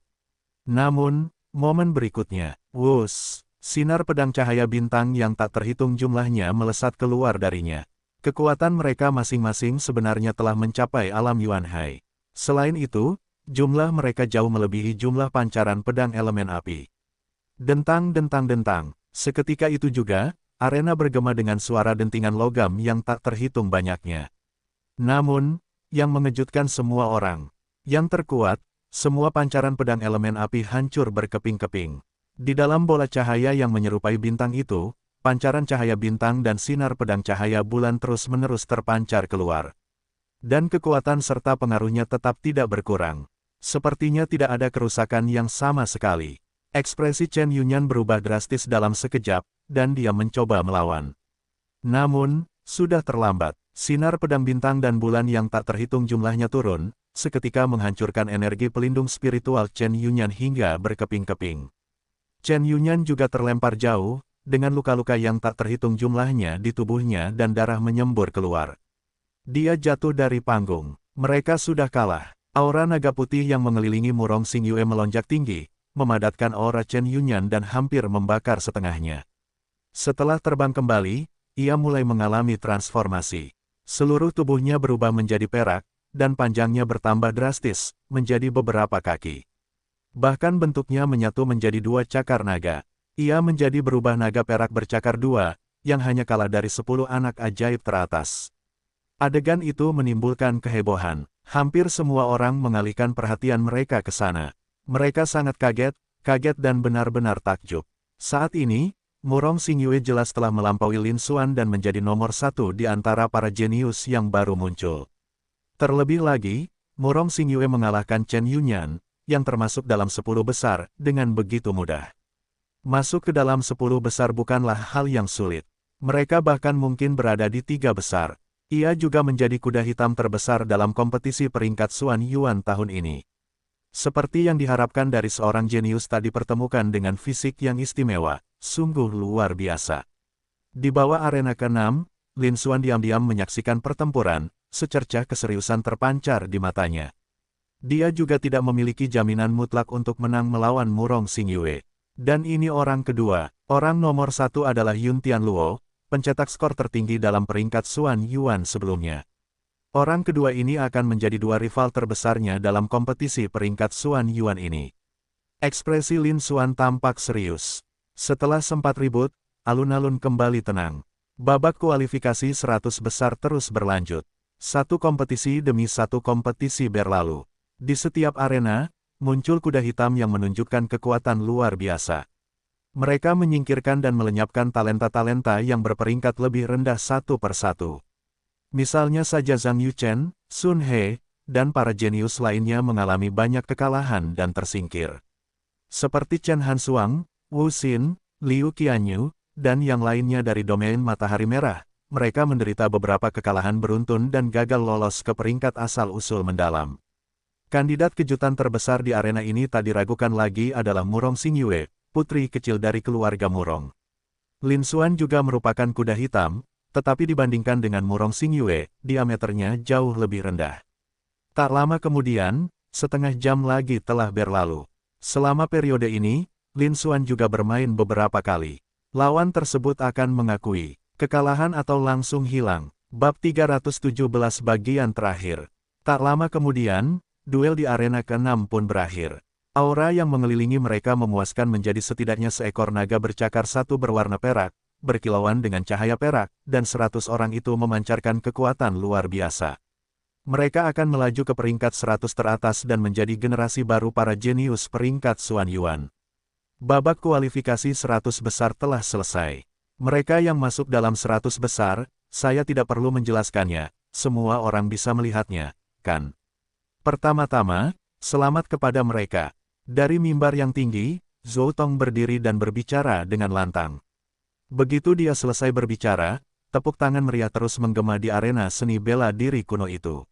Namun, momen berikutnya, wus, sinar pedang cahaya bintang yang tak terhitung jumlahnya melesat keluar darinya. Kekuatan mereka masing-masing sebenarnya telah mencapai alam Yuan Hai. Selain itu, jumlah mereka jauh melebihi jumlah pancaran pedang elemen api. Dentang-dentang-dentang. Seketika itu juga, arena bergema dengan suara dentingan logam yang tak terhitung banyaknya. Namun, yang mengejutkan semua orang, yang terkuat, semua pancaran pedang elemen api hancur berkeping-keping. Di dalam bola cahaya yang menyerupai bintang itu, pancaran cahaya bintang dan sinar pedang cahaya bulan terus-menerus terpancar keluar. Dan kekuatan serta pengaruhnya tetap tidak berkurang. Sepertinya tidak ada kerusakan yang sama sekali. Ekspresi Chen Yunyan berubah drastis dalam sekejap, dan dia mencoba melawan. Namun, sudah terlambat. Sinar pedang bintang dan bulan yang tak terhitung jumlahnya turun, seketika menghancurkan energi pelindung spiritual Chen Yunyan hingga berkeping-keping. Chen Yunyan juga terlempar jauh, dengan luka-luka yang tak terhitung jumlahnya di tubuhnya dan darah menyembur keluar. Dia jatuh dari panggung. Mereka sudah kalah. Aura naga putih yang mengelilingi Murong Xingyue melonjak tinggi, memadatkan aura Chen Yunyan dan hampir membakar setengahnya. Setelah terbang kembali, ia mulai mengalami transformasi. Seluruh tubuhnya berubah menjadi perak, dan panjangnya bertambah drastis, menjadi beberapa kaki. Bahkan bentuknya menyatu menjadi dua cakar naga. Ia menjadi berubah naga perak bercakar dua, yang hanya kalah dari 10 anak ajaib teratas. Adegan itu menimbulkan kehebohan. Hampir semua orang mengalihkan perhatian mereka ke sana. Mereka sangat kaget dan benar-benar takjub. Saat ini, Murong Xingyue jelas telah melampaui Lin Xuan dan menjadi nomor satu di antara para jenius yang baru muncul. Terlebih lagi, Murong Xingyue mengalahkan Chen Yunyan, yang termasuk dalam 10 besar, dengan begitu mudah. Masuk ke dalam 10 besar bukanlah hal yang sulit. Mereka bahkan mungkin berada di 3 besar. Ia juga menjadi kuda hitam terbesar dalam kompetisi peringkat Xuan Yuan tahun ini. Seperti yang diharapkan dari seorang jenius tak dipertemukan dengan fisik yang istimewa, sungguh luar biasa. Di bawah arena ke-6, Lin Xuan diam-diam menyaksikan pertempuran, secercah keseriusan terpancar di matanya. Dia juga tidak memiliki jaminan mutlak untuk menang melawan Murong Xingyue. Dan ini orang kedua. Orang nomor satu adalah Yun Tianluo, pencetak skor tertinggi dalam peringkat Xuan Yuan sebelumnya. Orang kedua ini akan menjadi dua rival terbesarnya dalam kompetisi peringkat Xuan Yuan ini. Ekspresi Lin Xuan tampak serius. Setelah sempat ribut, alun-alun kembali tenang. Babak kualifikasi 100 besar terus berlanjut. Satu kompetisi demi satu kompetisi berlalu. Di setiap arena, muncul kuda hitam yang menunjukkan kekuatan luar biasa. Mereka menyingkirkan dan melenyapkan talenta-talenta yang berperingkat lebih rendah satu persatu. Misalnya saja Zhang Yuchen, Sun He, dan para jenius lainnya mengalami banyak kekalahan dan tersingkir. Seperti Chen Hansuang, Wu Xin, Liu Qianyu, dan yang lainnya dari domain Matahari Merah, mereka menderita beberapa kekalahan beruntun dan gagal lolos ke peringkat asal-usul mendalam. Kandidat kejutan terbesar di arena ini tak diragukan lagi adalah Murong Xingyue, putri kecil dari keluarga Murong. Lin Xuan juga merupakan kuda hitam, tetapi dibandingkan dengan Murong Xingyue, diameternya jauh lebih rendah. Tak lama kemudian, setengah jam lagi telah berlalu. Selama periode ini, Lin Xuan juga bermain beberapa kali. Lawan tersebut akan mengakui kekalahan atau langsung hilang. Bab 317 bagian terakhir. Tak lama kemudian, duel di arena ke-6 pun berakhir. Aura yang mengelilingi mereka memuaskan menjadi setidaknya seekor naga bercakar satu berwarna perak, berkilauan dengan cahaya perak, dan 100 orang itu memancarkan kekuatan luar biasa. Mereka akan melaju ke peringkat 100 teratas dan menjadi generasi baru para jenius peringkat Xuan Yuan. Babak kualifikasi 100 besar telah selesai. Mereka yang masuk dalam 100 besar, saya tidak perlu menjelaskannya, semua orang bisa melihatnya, kan? Pertama-tama, selamat kepada mereka. Dari mimbar yang tinggi, Zhou Tong berdiri dan berbicara dengan lantang. Begitu dia selesai berbicara, tepuk tangan meriah terus menggema di arena seni bela diri kuno itu.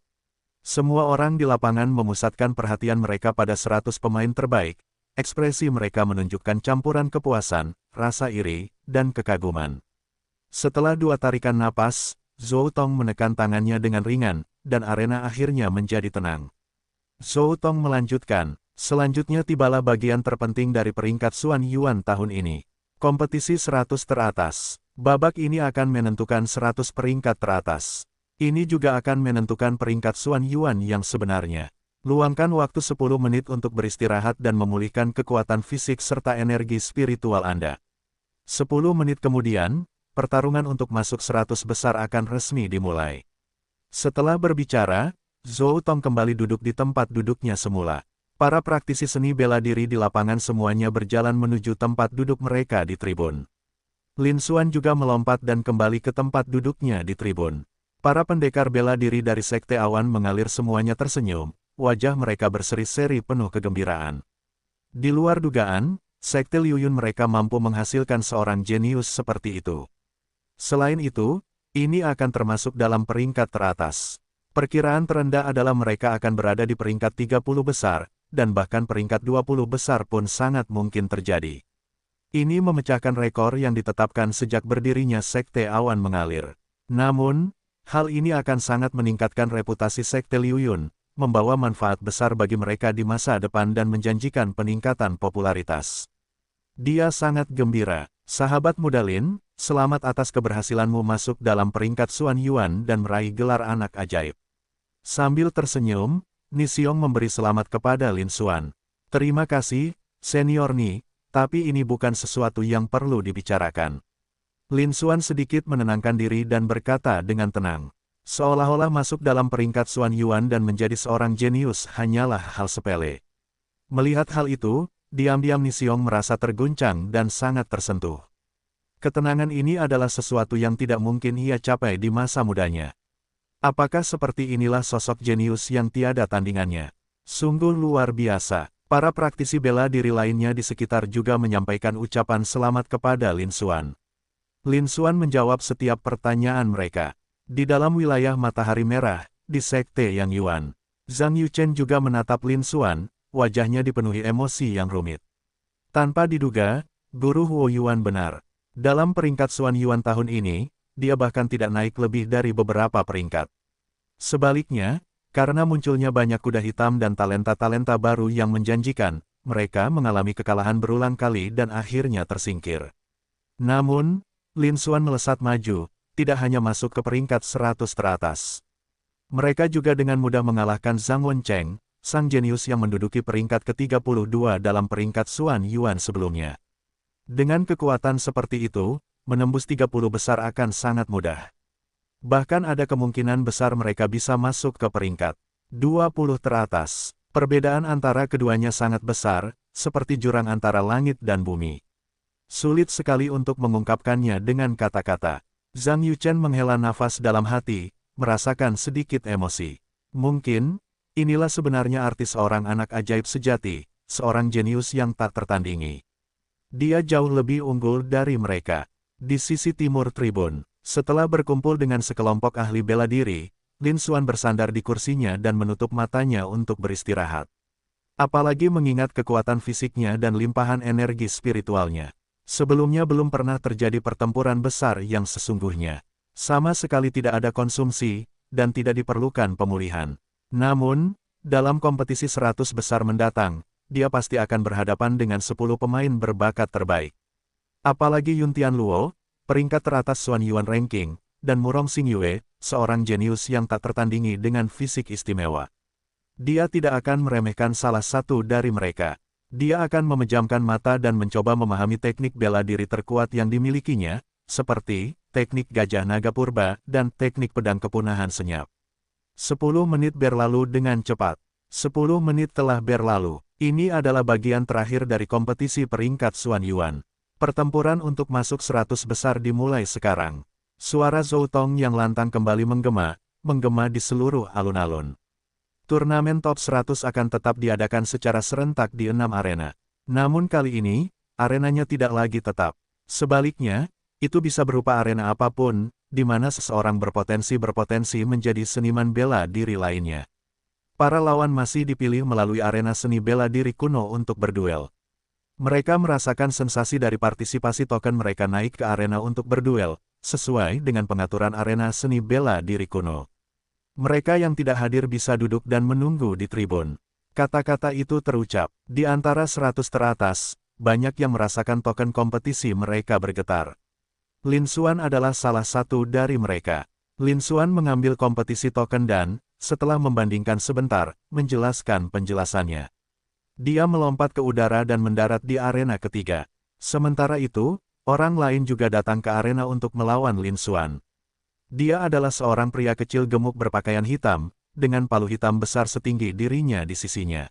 Semua orang di lapangan memusatkan perhatian mereka pada 100 pemain terbaik. Ekspresi mereka menunjukkan campuran kepuasan, rasa iri, dan kekaguman. Setelah dua tarikan napas, Zhou Tong menekan tangannya dengan ringan, dan arena akhirnya menjadi tenang. Zhou Tong melanjutkan, selanjutnya tibalah bagian terpenting dari peringkat Xuan Yuan tahun ini. Kompetisi 100 teratas. Babak ini akan menentukan 100 peringkat teratas. Ini juga akan menentukan peringkat Xuan Yuan yang sebenarnya. Luangkan waktu 10 menit untuk beristirahat dan memulihkan kekuatan fisik serta energi spiritual Anda. 10 menit kemudian, pertarungan untuk masuk 100 besar akan resmi dimulai. Setelah berbicara, Zhou Tong kembali duduk di tempat duduknya semula. Para praktisi seni bela diri di lapangan semuanya berjalan menuju tempat duduk mereka di tribun. Lin Xuan juga melompat dan kembali ke tempat duduknya di tribun. Para pendekar bela diri dari Sekte Awan mengalir semuanya tersenyum, wajah mereka berseri-seri penuh kegembiraan. Di luar dugaan, Sekte Liu Yun mereka mampu menghasilkan seorang jenius seperti itu. Selain itu, ini akan termasuk dalam peringkat teratas. Perkiraan terendah adalah mereka akan berada di peringkat 30 besar, dan bahkan peringkat 20 besar pun sangat mungkin terjadi. Ini memecahkan rekor yang ditetapkan sejak berdirinya Sekte Awan Mengalir. Namun, hal ini akan sangat meningkatkan reputasi Sekte Liu Yun, membawa manfaat besar bagi mereka di masa depan dan menjanjikan peningkatan popularitas. Dia sangat gembira. Sahabat muda Lin, selamat atas keberhasilanmu masuk dalam peringkat Xuan Yuan dan meraih gelar anak ajaib. Sambil tersenyum, Ni Xiong memberi selamat kepada Lin Xuan. Terima kasih, Senior Ni, tapi ini bukan sesuatu yang perlu dibicarakan. Lin Xuan sedikit menenangkan diri dan berkata dengan tenang. Seolah-olah masuk dalam peringkat Xuan Yuan dan menjadi seorang jenius hanyalah hal sepele. Melihat hal itu, diam-diam Ni Xiong merasa terguncang dan sangat tersentuh. Ketenangan ini adalah sesuatu yang tidak mungkin ia capai di masa mudanya. Apakah seperti inilah sosok jenius yang tiada tandingannya? Sungguh luar biasa. Para praktisi bela diri lainnya di sekitar juga menyampaikan ucapan selamat kepada Lin Xuan. Lin Xuan menjawab setiap pertanyaan mereka. Di dalam wilayah Matahari Merah, di Sekte Yang Yuan, Zhang Yuchen juga menatap Lin Xuan, wajahnya dipenuhi emosi yang rumit. Tanpa diduga, Guru Huo Yuan benar. Dalam peringkat Xuan Yuan tahun ini, dia bahkan tidak naik lebih dari beberapa peringkat. Sebaliknya, karena munculnya banyak kuda hitam dan talenta-talenta baru yang menjanjikan, mereka mengalami kekalahan berulang kali dan akhirnya tersingkir. Namun, Lin Xuan melesat maju, tidak hanya masuk ke peringkat 100 teratas. Mereka juga dengan mudah mengalahkan Zhang Wencheng, sang jenius yang menduduki peringkat ke-32 dalam peringkat Xuan Yuan sebelumnya. Dengan kekuatan seperti itu, menembus 30 besar akan sangat mudah. Bahkan ada kemungkinan besar mereka bisa masuk ke peringkat 20 teratas. Perbedaan antara keduanya sangat besar, seperti jurang antara langit dan bumi. Sulit sekali untuk mengungkapkannya dengan kata-kata. Zhang Yuchen menghela nafas dalam hati, merasakan sedikit emosi. Mungkin, inilah sebenarnya arti seorang anak ajaib sejati, seorang jenius yang tak tertandingi. Dia jauh lebih unggul dari mereka. Di sisi timur tribun, setelah berkumpul dengan sekelompok ahli bela diri, Lin Xuan bersandar di kursinya dan menutup matanya untuk beristirahat. Apalagi mengingat kekuatan fisiknya dan limpahan energi spiritualnya. Sebelumnya belum pernah terjadi pertempuran besar yang sesungguhnya. Sama sekali tidak ada konsumsi, dan tidak diperlukan pemulihan. Namun, dalam kompetisi 100 besar mendatang, dia pasti akan berhadapan dengan 10 pemain berbakat terbaik. Apalagi Yun Tianluo, peringkat teratas Xuan Yuan ranking, dan Murong Xingyue, seorang jenius yang tak tertandingi dengan fisik istimewa. Dia tidak akan meremehkan salah satu dari mereka. Dia akan memejamkan mata dan mencoba memahami teknik bela diri terkuat yang dimilikinya, seperti teknik gajah naga purba dan teknik pedang kepunahan senyap. 10 menit berlalu dengan cepat. 10 menit telah berlalu. Ini adalah bagian terakhir dari kompetisi peringkat Xuan Yuan. Pertempuran untuk masuk 100 besar dimulai sekarang. Suara Zhou Tong yang lantang kembali menggema di seluruh alun-alun. Turnamen top 100 akan tetap diadakan secara serentak di 6 arena. Namun kali ini, arenanya tidak lagi tetap. Sebaliknya, itu bisa berupa arena apapun, di mana seseorang berpotensi menjadi seniman bela diri lainnya. Para lawan masih dipilih melalui arena seni bela diri kuno untuk berduel. Mereka merasakan sensasi dari partisipasi token mereka naik ke arena untuk berduel, sesuai dengan pengaturan arena seni bela diri kuno. Mereka yang tidak hadir bisa duduk dan menunggu di tribun. Kata-kata itu terucap. Di antara 100 teratas, banyak yang merasakan token kompetisi mereka bergetar. Lin Xuan adalah salah satu dari mereka. Lin Xuan mengambil kompetisi token dan, setelah membandingkan sebentar, menjelaskan penjelasannya. Dia melompat ke udara dan mendarat di arena ketiga. Sementara itu, orang lain juga datang ke arena untuk melawan Lin Xuan. Dia adalah seorang pria kecil gemuk berpakaian hitam, dengan palu hitam besar setinggi dirinya di sisinya.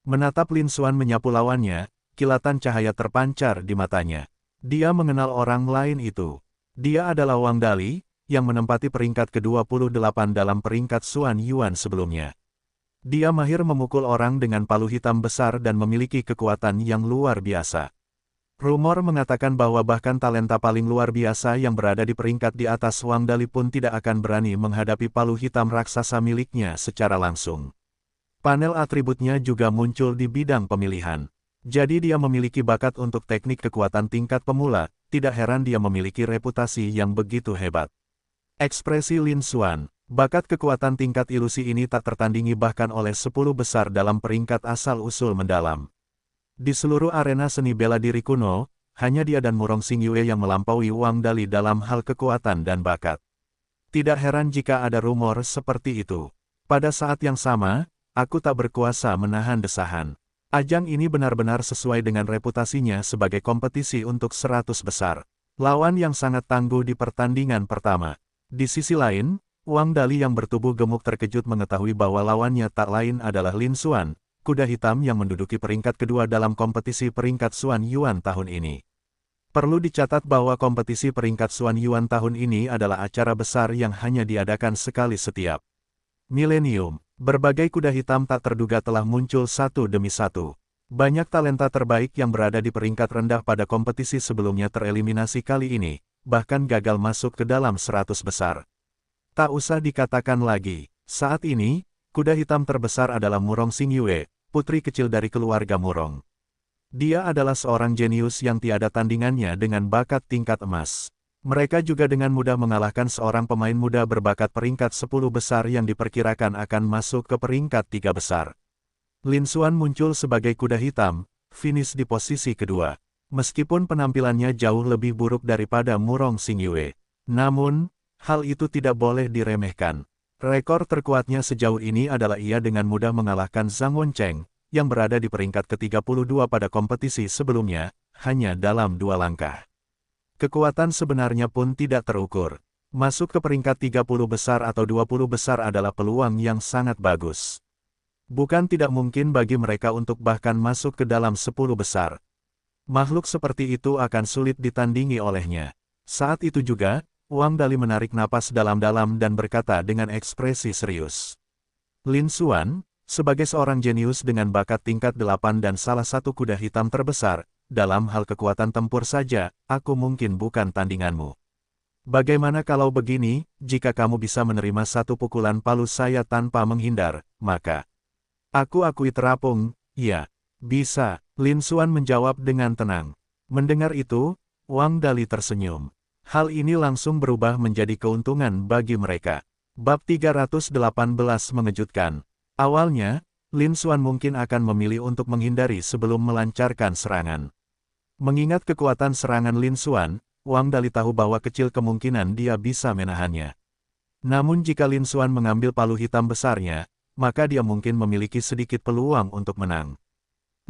Menatap Lin Xuan menyapu lawannya, kilatan cahaya terpancar di matanya. Dia mengenal orang lain itu. Dia adalah Wang Dali, yang menempati peringkat ke-28 dalam peringkat Xuan Yuan sebelumnya. Dia mahir memukul orang dengan palu hitam besar dan memiliki kekuatan yang luar biasa. Rumor mengatakan bahwa bahkan talenta paling luar biasa yang berada di peringkat di atas Wang Dali pun tidak akan berani menghadapi palu hitam raksasa miliknya secara langsung. Panel atributnya juga muncul di bidang pemilihan. Jadi dia memiliki bakat untuk teknik kekuatan tingkat pemula, tidak heran dia memiliki reputasi yang begitu hebat. Ekspresi Lin Xuan, bakat kekuatan tingkat ilusi ini tak tertandingi bahkan oleh 10 besar dalam peringkat asal-usul mendalam. Di seluruh arena seni bela diri kuno, hanya dia dan Murong Xingyue yang melampaui Wang Dali dalam hal kekuatan dan bakat. Tidak heran jika ada rumor seperti itu. Pada saat yang sama, aku tak berkuasa menahan desahan. Ajang ini benar-benar sesuai dengan reputasinya sebagai kompetisi untuk 100 besar. Lawan yang sangat tangguh di pertandingan pertama. Di sisi lain, Wang Dali yang bertubuh gemuk terkejut mengetahui bahwa lawannya tak lain adalah Lin Xuan, kuda hitam yang menduduki peringkat kedua dalam kompetisi peringkat Xuan Yuan tahun ini. Perlu dicatat bahwa kompetisi peringkat Xuan Yuan tahun ini adalah acara besar yang hanya diadakan sekali setiap milenium. Berbagai kuda hitam tak terduga telah muncul satu demi satu. Banyak talenta terbaik yang berada di peringkat rendah pada kompetisi sebelumnya tereliminasi kali ini, bahkan gagal masuk ke dalam 100 besar. Tak usah dikatakan lagi, saat ini, kuda hitam terbesar adalah Murong Xingyue, putri kecil dari keluarga Murong. Dia adalah seorang jenius yang tiada tandingannya dengan bakat tingkat emas. Mereka juga dengan mudah mengalahkan seorang pemain muda berbakat peringkat 10 besar yang diperkirakan akan masuk ke peringkat 3 besar. Lin Xuan muncul sebagai kuda hitam, finish di posisi kedua. Meskipun penampilannya jauh lebih buruk daripada Murong Xingyue. Namun, hal itu tidak boleh diremehkan. Rekor terkuatnya sejauh ini adalah ia dengan mudah mengalahkan Zhang Wencheng, yang berada di peringkat ke-32 pada kompetisi sebelumnya, hanya dalam 2 langkah. Kekuatan sebenarnya pun tidak terukur. Masuk ke peringkat 30 besar atau 20 besar adalah peluang yang sangat bagus. Bukan tidak mungkin bagi mereka untuk bahkan masuk ke dalam 10 besar. Makhluk seperti itu akan sulit ditandingi olehnya. Saat itu juga, Wang Dali menarik napas dalam-dalam dan berkata dengan ekspresi serius. Lin Xuan, sebagai seorang jenius dengan bakat tingkat 8 dan salah satu kuda hitam terbesar, dalam hal kekuatan tempur saja, aku mungkin bukan tandinganmu. Bagaimana kalau begini, jika kamu bisa menerima satu pukulan palu saya tanpa menghindar, maka aku akui terapung, ya, bisa, Lin Xuan menjawab dengan tenang. Mendengar itu, Wang Dali tersenyum. Hal ini langsung berubah menjadi keuntungan bagi mereka. Bab 318 mengejutkan. Awalnya, Lin Xuan mungkin akan memilih untuk menghindari sebelum melancarkan serangan. Mengingat kekuatan serangan Lin Xuan, Wang Dali tahu bahwa kecil kemungkinan dia bisa menahannya. Namun jika Lin Xuan mengambil palu hitam besarnya, maka dia mungkin memiliki sedikit peluang untuk menang.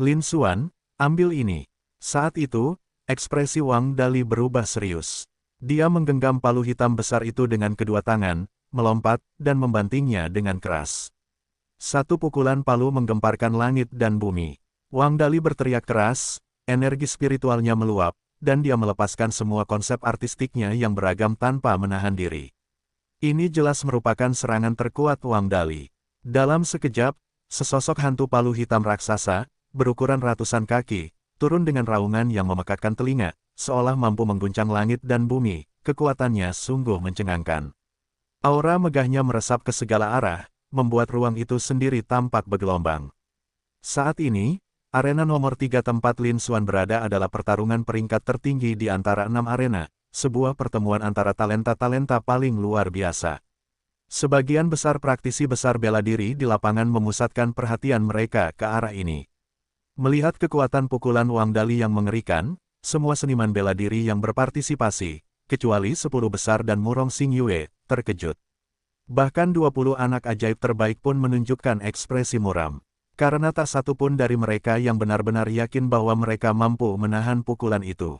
Lin Xuan, ambil ini. Saat itu, ekspresi Wang Dali berubah serius. Dia menggenggam palu hitam besar itu dengan kedua tangan, melompat, dan membantingnya dengan keras. Satu pukulan palu menggemparkan langit dan bumi. Wang Dali berteriak keras, energi spiritualnya meluap, dan dia melepaskan semua konsep artistiknya yang beragam tanpa menahan diri. Ini jelas merupakan serangan terkuat Wang Dali. Dalam sekejap, sesosok hantu palu hitam raksasa, berukuran ratusan kaki, turun dengan raungan yang memekakkan telinga, seolah mampu mengguncang langit dan bumi. Kekuatannya sungguh mencengangkan. Aura megahnya meresap ke segala arah, membuat ruang itu sendiri tampak bergelombang. Saat ini, arena nomor 3 tempat Lin Xuan berada adalah pertarungan peringkat tertinggi di antara 6 arena, sebuah pertemuan antara talenta-talenta paling luar biasa. Sebagian besar praktisi besar bela diri di lapangan memusatkan perhatian mereka ke arah ini. Melihat kekuatan pukulan Wang Dali yang mengerikan, semua seniman bela diri yang berpartisipasi, kecuali 10 besar dan Murong Xingyue, terkejut. Bahkan 20 anak ajaib terbaik pun menunjukkan ekspresi muram. Karena tak satu pun dari mereka yang benar-benar yakin bahwa mereka mampu menahan pukulan itu.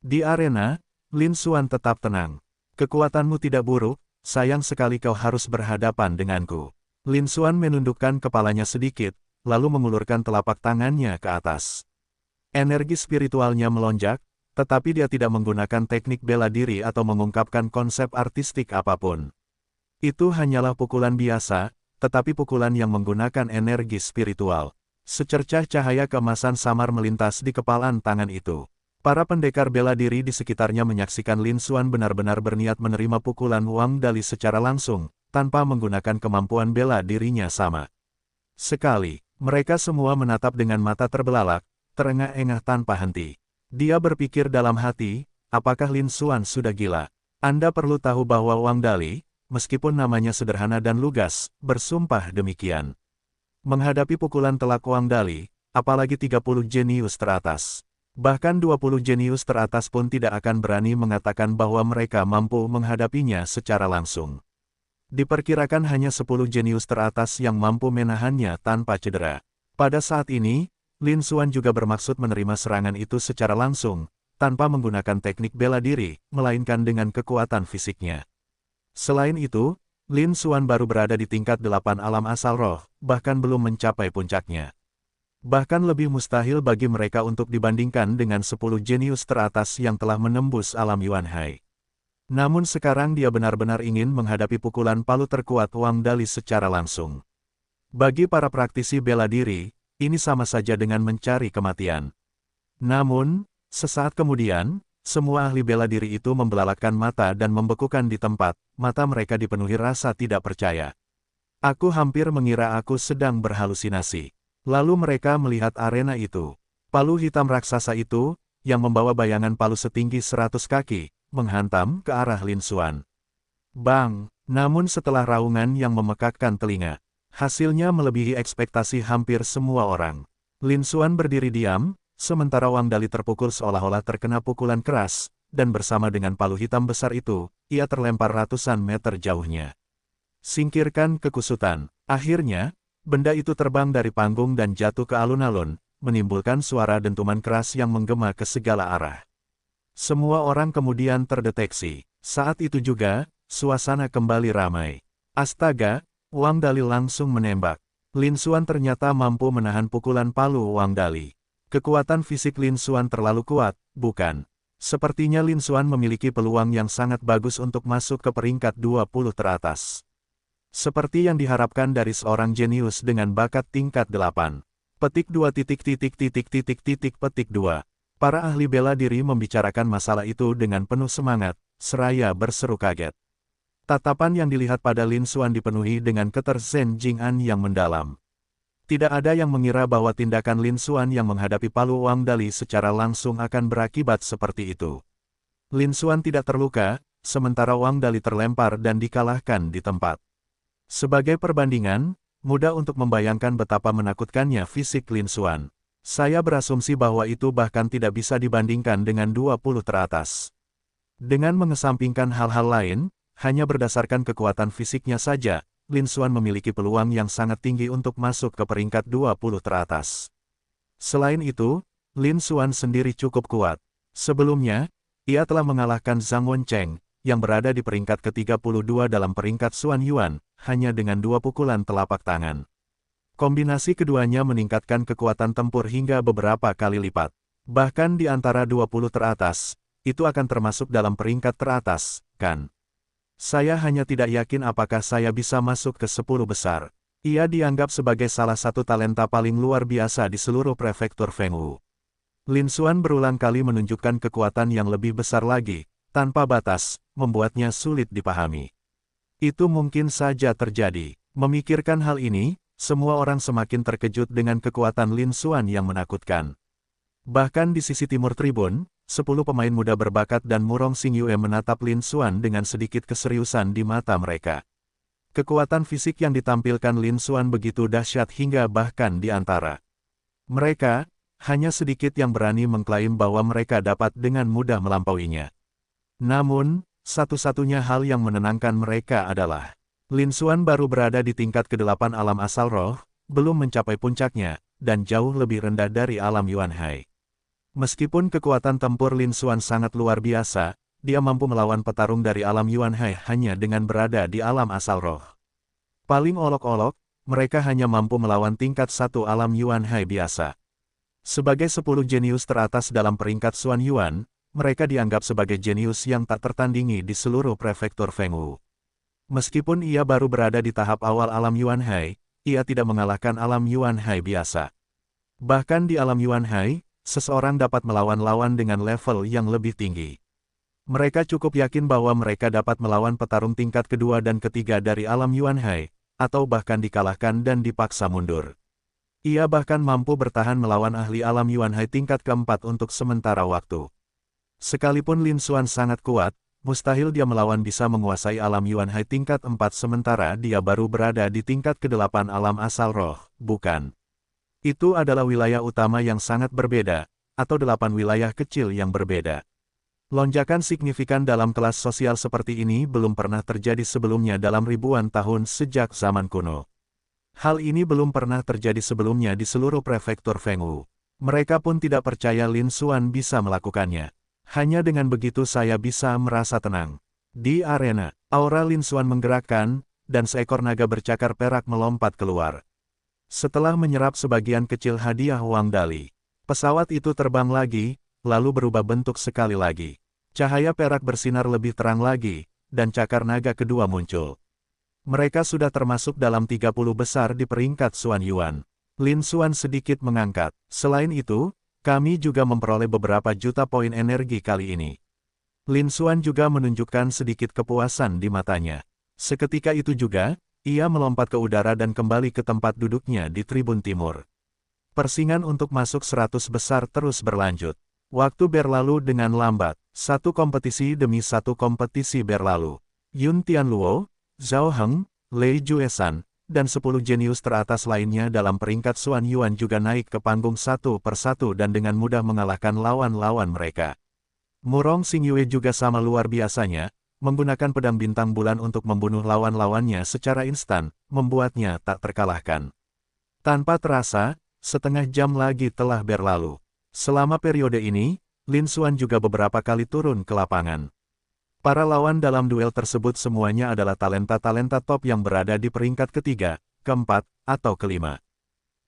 Di arena, Lin Xuan tetap tenang. Kekuatanmu tidak buruk, sayang sekali kau harus berhadapan denganku. Lin Xuan menundukkan kepalanya sedikit, lalu mengulurkan telapak tangannya ke atas. Energi spiritualnya melonjak, tetapi dia tidak menggunakan teknik bela diri atau mengungkapkan konsep artistik apapun. Itu hanyalah pukulan biasa, tetapi pukulan yang menggunakan energi spiritual. Secercah cahaya keemasan samar melintas di kepalan tangan itu. Para pendekar bela diri di sekitarnya menyaksikan Lin Xuan benar-benar berniat menerima pukulan Wang Dali secara langsung, tanpa menggunakan kemampuan bela dirinya sama sekali. Mereka semua menatap dengan mata terbelalak, terengah-engah tanpa henti. Dia berpikir dalam hati, apakah Lin Xuan sudah gila? Anda perlu tahu bahwa Wang Dali, meskipun namanya sederhana dan lugas, bersumpah demikian. Menghadapi pukulan telak Wang Dali, apalagi 30 jenius teratas. Bahkan 20 jenius teratas pun tidak akan berani mengatakan bahwa mereka mampu menghadapinya secara langsung. Diperkirakan hanya 10 jenius teratas yang mampu menahannya tanpa cedera. Pada saat ini, Lin Xuan juga bermaksud menerima serangan itu secara langsung, tanpa menggunakan teknik bela diri, melainkan dengan kekuatan fisiknya. Selain itu, Lin Xuan baru berada di tingkat 8 alam asal roh, bahkan belum mencapai puncaknya. Bahkan lebih mustahil bagi mereka untuk dibandingkan dengan 10 jenius teratas yang telah menembus alam Yuan Hai. Namun sekarang dia benar-benar ingin menghadapi pukulan palu terkuat Wang Dali secara langsung. Bagi para praktisi bela diri, ini sama saja dengan mencari kematian. Namun, sesaat kemudian, semua ahli bela diri itu membelalakkan mata dan membekukan di tempat, mata mereka dipenuhi rasa tidak percaya. Aku hampir mengira aku sedang berhalusinasi. Lalu mereka melihat arena itu. Palu hitam raksasa itu, yang membawa bayangan palu setinggi 100 kaki, menghantam ke arah Lin Xuan. Bang! Namun setelah raungan yang memekakkan telinga, hasilnya melebihi ekspektasi hampir semua orang. Lin Xuan berdiri diam, sementara Wang Dali terpukul seolah-olah terkena pukulan keras, dan bersama dengan palu hitam besar itu, ia terlempar ratusan meter jauhnya. Singkirkan kekusutan. Akhirnya, benda itu terbang dari panggung dan jatuh ke alun-alun, menimbulkan suara dentuman keras yang menggema ke segala arah. Semua orang kemudian terdeteksi. Saat itu juga, suasana kembali ramai. Astaga, Wang Dali langsung menembak. Lin Xuan ternyata mampu menahan pukulan palu Wang Dali. Kekuatan fisik Lin Xuan terlalu kuat, bukan? Sepertinya Lin Xuan memiliki peluang yang sangat bagus untuk masuk ke peringkat 20 teratas. Seperti yang diharapkan dari seorang jenius dengan bakat tingkat 8. Petik 2 petik 2. Para ahli bela diri membicarakan masalah itu dengan penuh semangat, seraya berseru kaget. Tatapan yang dilihat pada Lin Xuan dipenuhi dengan keterzen Jing'an yang mendalam. Tidak ada yang mengira bahwa tindakan Lin Xuan yang menghadapi palu Wang Dali secara langsung akan berakibat seperti itu. Lin Xuan tidak terluka, sementara Wang Dali terlempar dan dikalahkan di tempat. Sebagai perbandingan, mudah untuk membayangkan betapa menakutkannya fisik Lin Xuan. Saya berasumsi bahwa itu bahkan tidak bisa dibandingkan dengan 20 teratas. Dengan mengesampingkan hal-hal lain, hanya berdasarkan kekuatan fisiknya saja, Lin Xuan memiliki peluang yang sangat tinggi untuk masuk ke peringkat 20 teratas. Selain itu, Lin Xuan sendiri cukup kuat. Sebelumnya, ia telah mengalahkan Zhang Wencheng, yang berada di peringkat ke-32 dalam peringkat Xuan Yuan, hanya dengan 2 pukulan telapak tangan. Kombinasi keduanya meningkatkan kekuatan tempur hingga beberapa kali lipat. Bahkan di antara 20 teratas, itu akan termasuk dalam peringkat teratas, kan? Saya hanya tidak yakin apakah saya bisa masuk ke 10 besar. Ia dianggap sebagai salah satu talenta paling luar biasa di seluruh prefektur Fengwu. Lin Xuan berulang kali menunjukkan kekuatan yang lebih besar lagi, tanpa batas, membuatnya sulit dipahami. Itu mungkin saja terjadi. Memikirkan hal ini, semua orang semakin terkejut dengan kekuatan Lin Xuan yang menakutkan. Bahkan di sisi timur tribun, 10 pemain muda berbakat dan Murong Xingyue menatap Lin Xuan dengan sedikit keseriusan di mata mereka. Kekuatan fisik yang ditampilkan Lin Xuan begitu dahsyat hingga bahkan di antara mereka, hanya sedikit yang berani mengklaim bahwa mereka dapat dengan mudah melampauinya. Namun, satu-satunya hal yang menenangkan mereka adalah Lin Xuan baru berada di tingkat ke-8 alam asal roh, belum mencapai puncaknya, dan jauh lebih rendah dari alam Yuanhai. Meskipun kekuatan tempur Lin Xuan sangat luar biasa, dia mampu melawan petarung dari alam Yuanhai hanya dengan berada di alam asal roh. Paling olok-olok, mereka hanya mampu melawan tingkat 1 alam Yuanhai biasa. Sebagai 10 jenius teratas dalam peringkat Xuan Yuan, mereka dianggap sebagai jenius yang tak tertandingi di seluruh prefektur Fengwu. Meskipun ia baru berada di tahap awal alam Yuanhai, ia tidak mengalahkan alam Yuanhai biasa. Bahkan di alam Yuanhai, seseorang dapat melawan lawan dengan level yang lebih tinggi. Mereka cukup yakin bahwa mereka dapat melawan petarung tingkat kedua dan ketiga dari alam Yuanhai, atau bahkan dikalahkan dan dipaksa mundur. Ia bahkan mampu bertahan melawan ahli alam Yuanhai tingkat keempat untuk sementara waktu. Sekalipun Lin Xuan sangat kuat, mustahil dia melawan bisa menguasai alam Yuanhai tingkat 4 sementara dia baru berada di tingkat ke-8 alam asal roh, bukan? Itu adalah wilayah utama yang sangat berbeda, atau 8 wilayah kecil yang berbeda. Lonjakan signifikan dalam kelas sosial seperti ini belum pernah terjadi sebelumnya dalam ribuan tahun sejak zaman kuno. Hal ini belum pernah terjadi sebelumnya di seluruh prefektur Fengwu. Mereka pun tidak percaya Lin Xuan bisa melakukannya. Hanya dengan begitu saya bisa merasa tenang. Di arena, aura Lin Xuan menggerakkan, dan seekor naga bercakar perak melompat keluar. Setelah menyerap sebagian kecil hadiah Wang Dali, pesawat itu terbang lagi, lalu berubah bentuk sekali lagi. Cahaya perak bersinar lebih terang lagi, dan cakar naga kedua muncul. Mereka sudah termasuk dalam 30 besar di peringkat Xuan Yuan. Lin Xuan sedikit mengangkat. Selain itu, kami juga memperoleh beberapa juta poin energi kali ini. Lin Xuan juga menunjukkan sedikit kepuasan di matanya. Seketika itu juga, ia melompat ke udara dan kembali ke tempat duduknya di tribun timur. Persaingan untuk masuk 100 besar terus berlanjut. Waktu berlalu dengan lambat. Satu kompetisi demi satu kompetisi berlalu. Yun Tianluo, Zhao Heng, Lei Juesan, dan 10 jenius teratas lainnya dalam peringkat Xuan Yuan juga naik ke panggung satu persatu dan dengan mudah mengalahkan lawan-lawan mereka. Murong Xingyue juga sama luar biasanya, menggunakan pedang bintang bulan untuk membunuh lawan-lawannya secara instan, membuatnya tak terkalahkan. Tanpa terasa, setengah jam lagi telah berlalu. Selama periode ini, Lin Xuan juga beberapa kali turun ke lapangan. Para lawan dalam duel tersebut semuanya adalah talenta-talenta top yang berada di peringkat ketiga, keempat, atau kelima.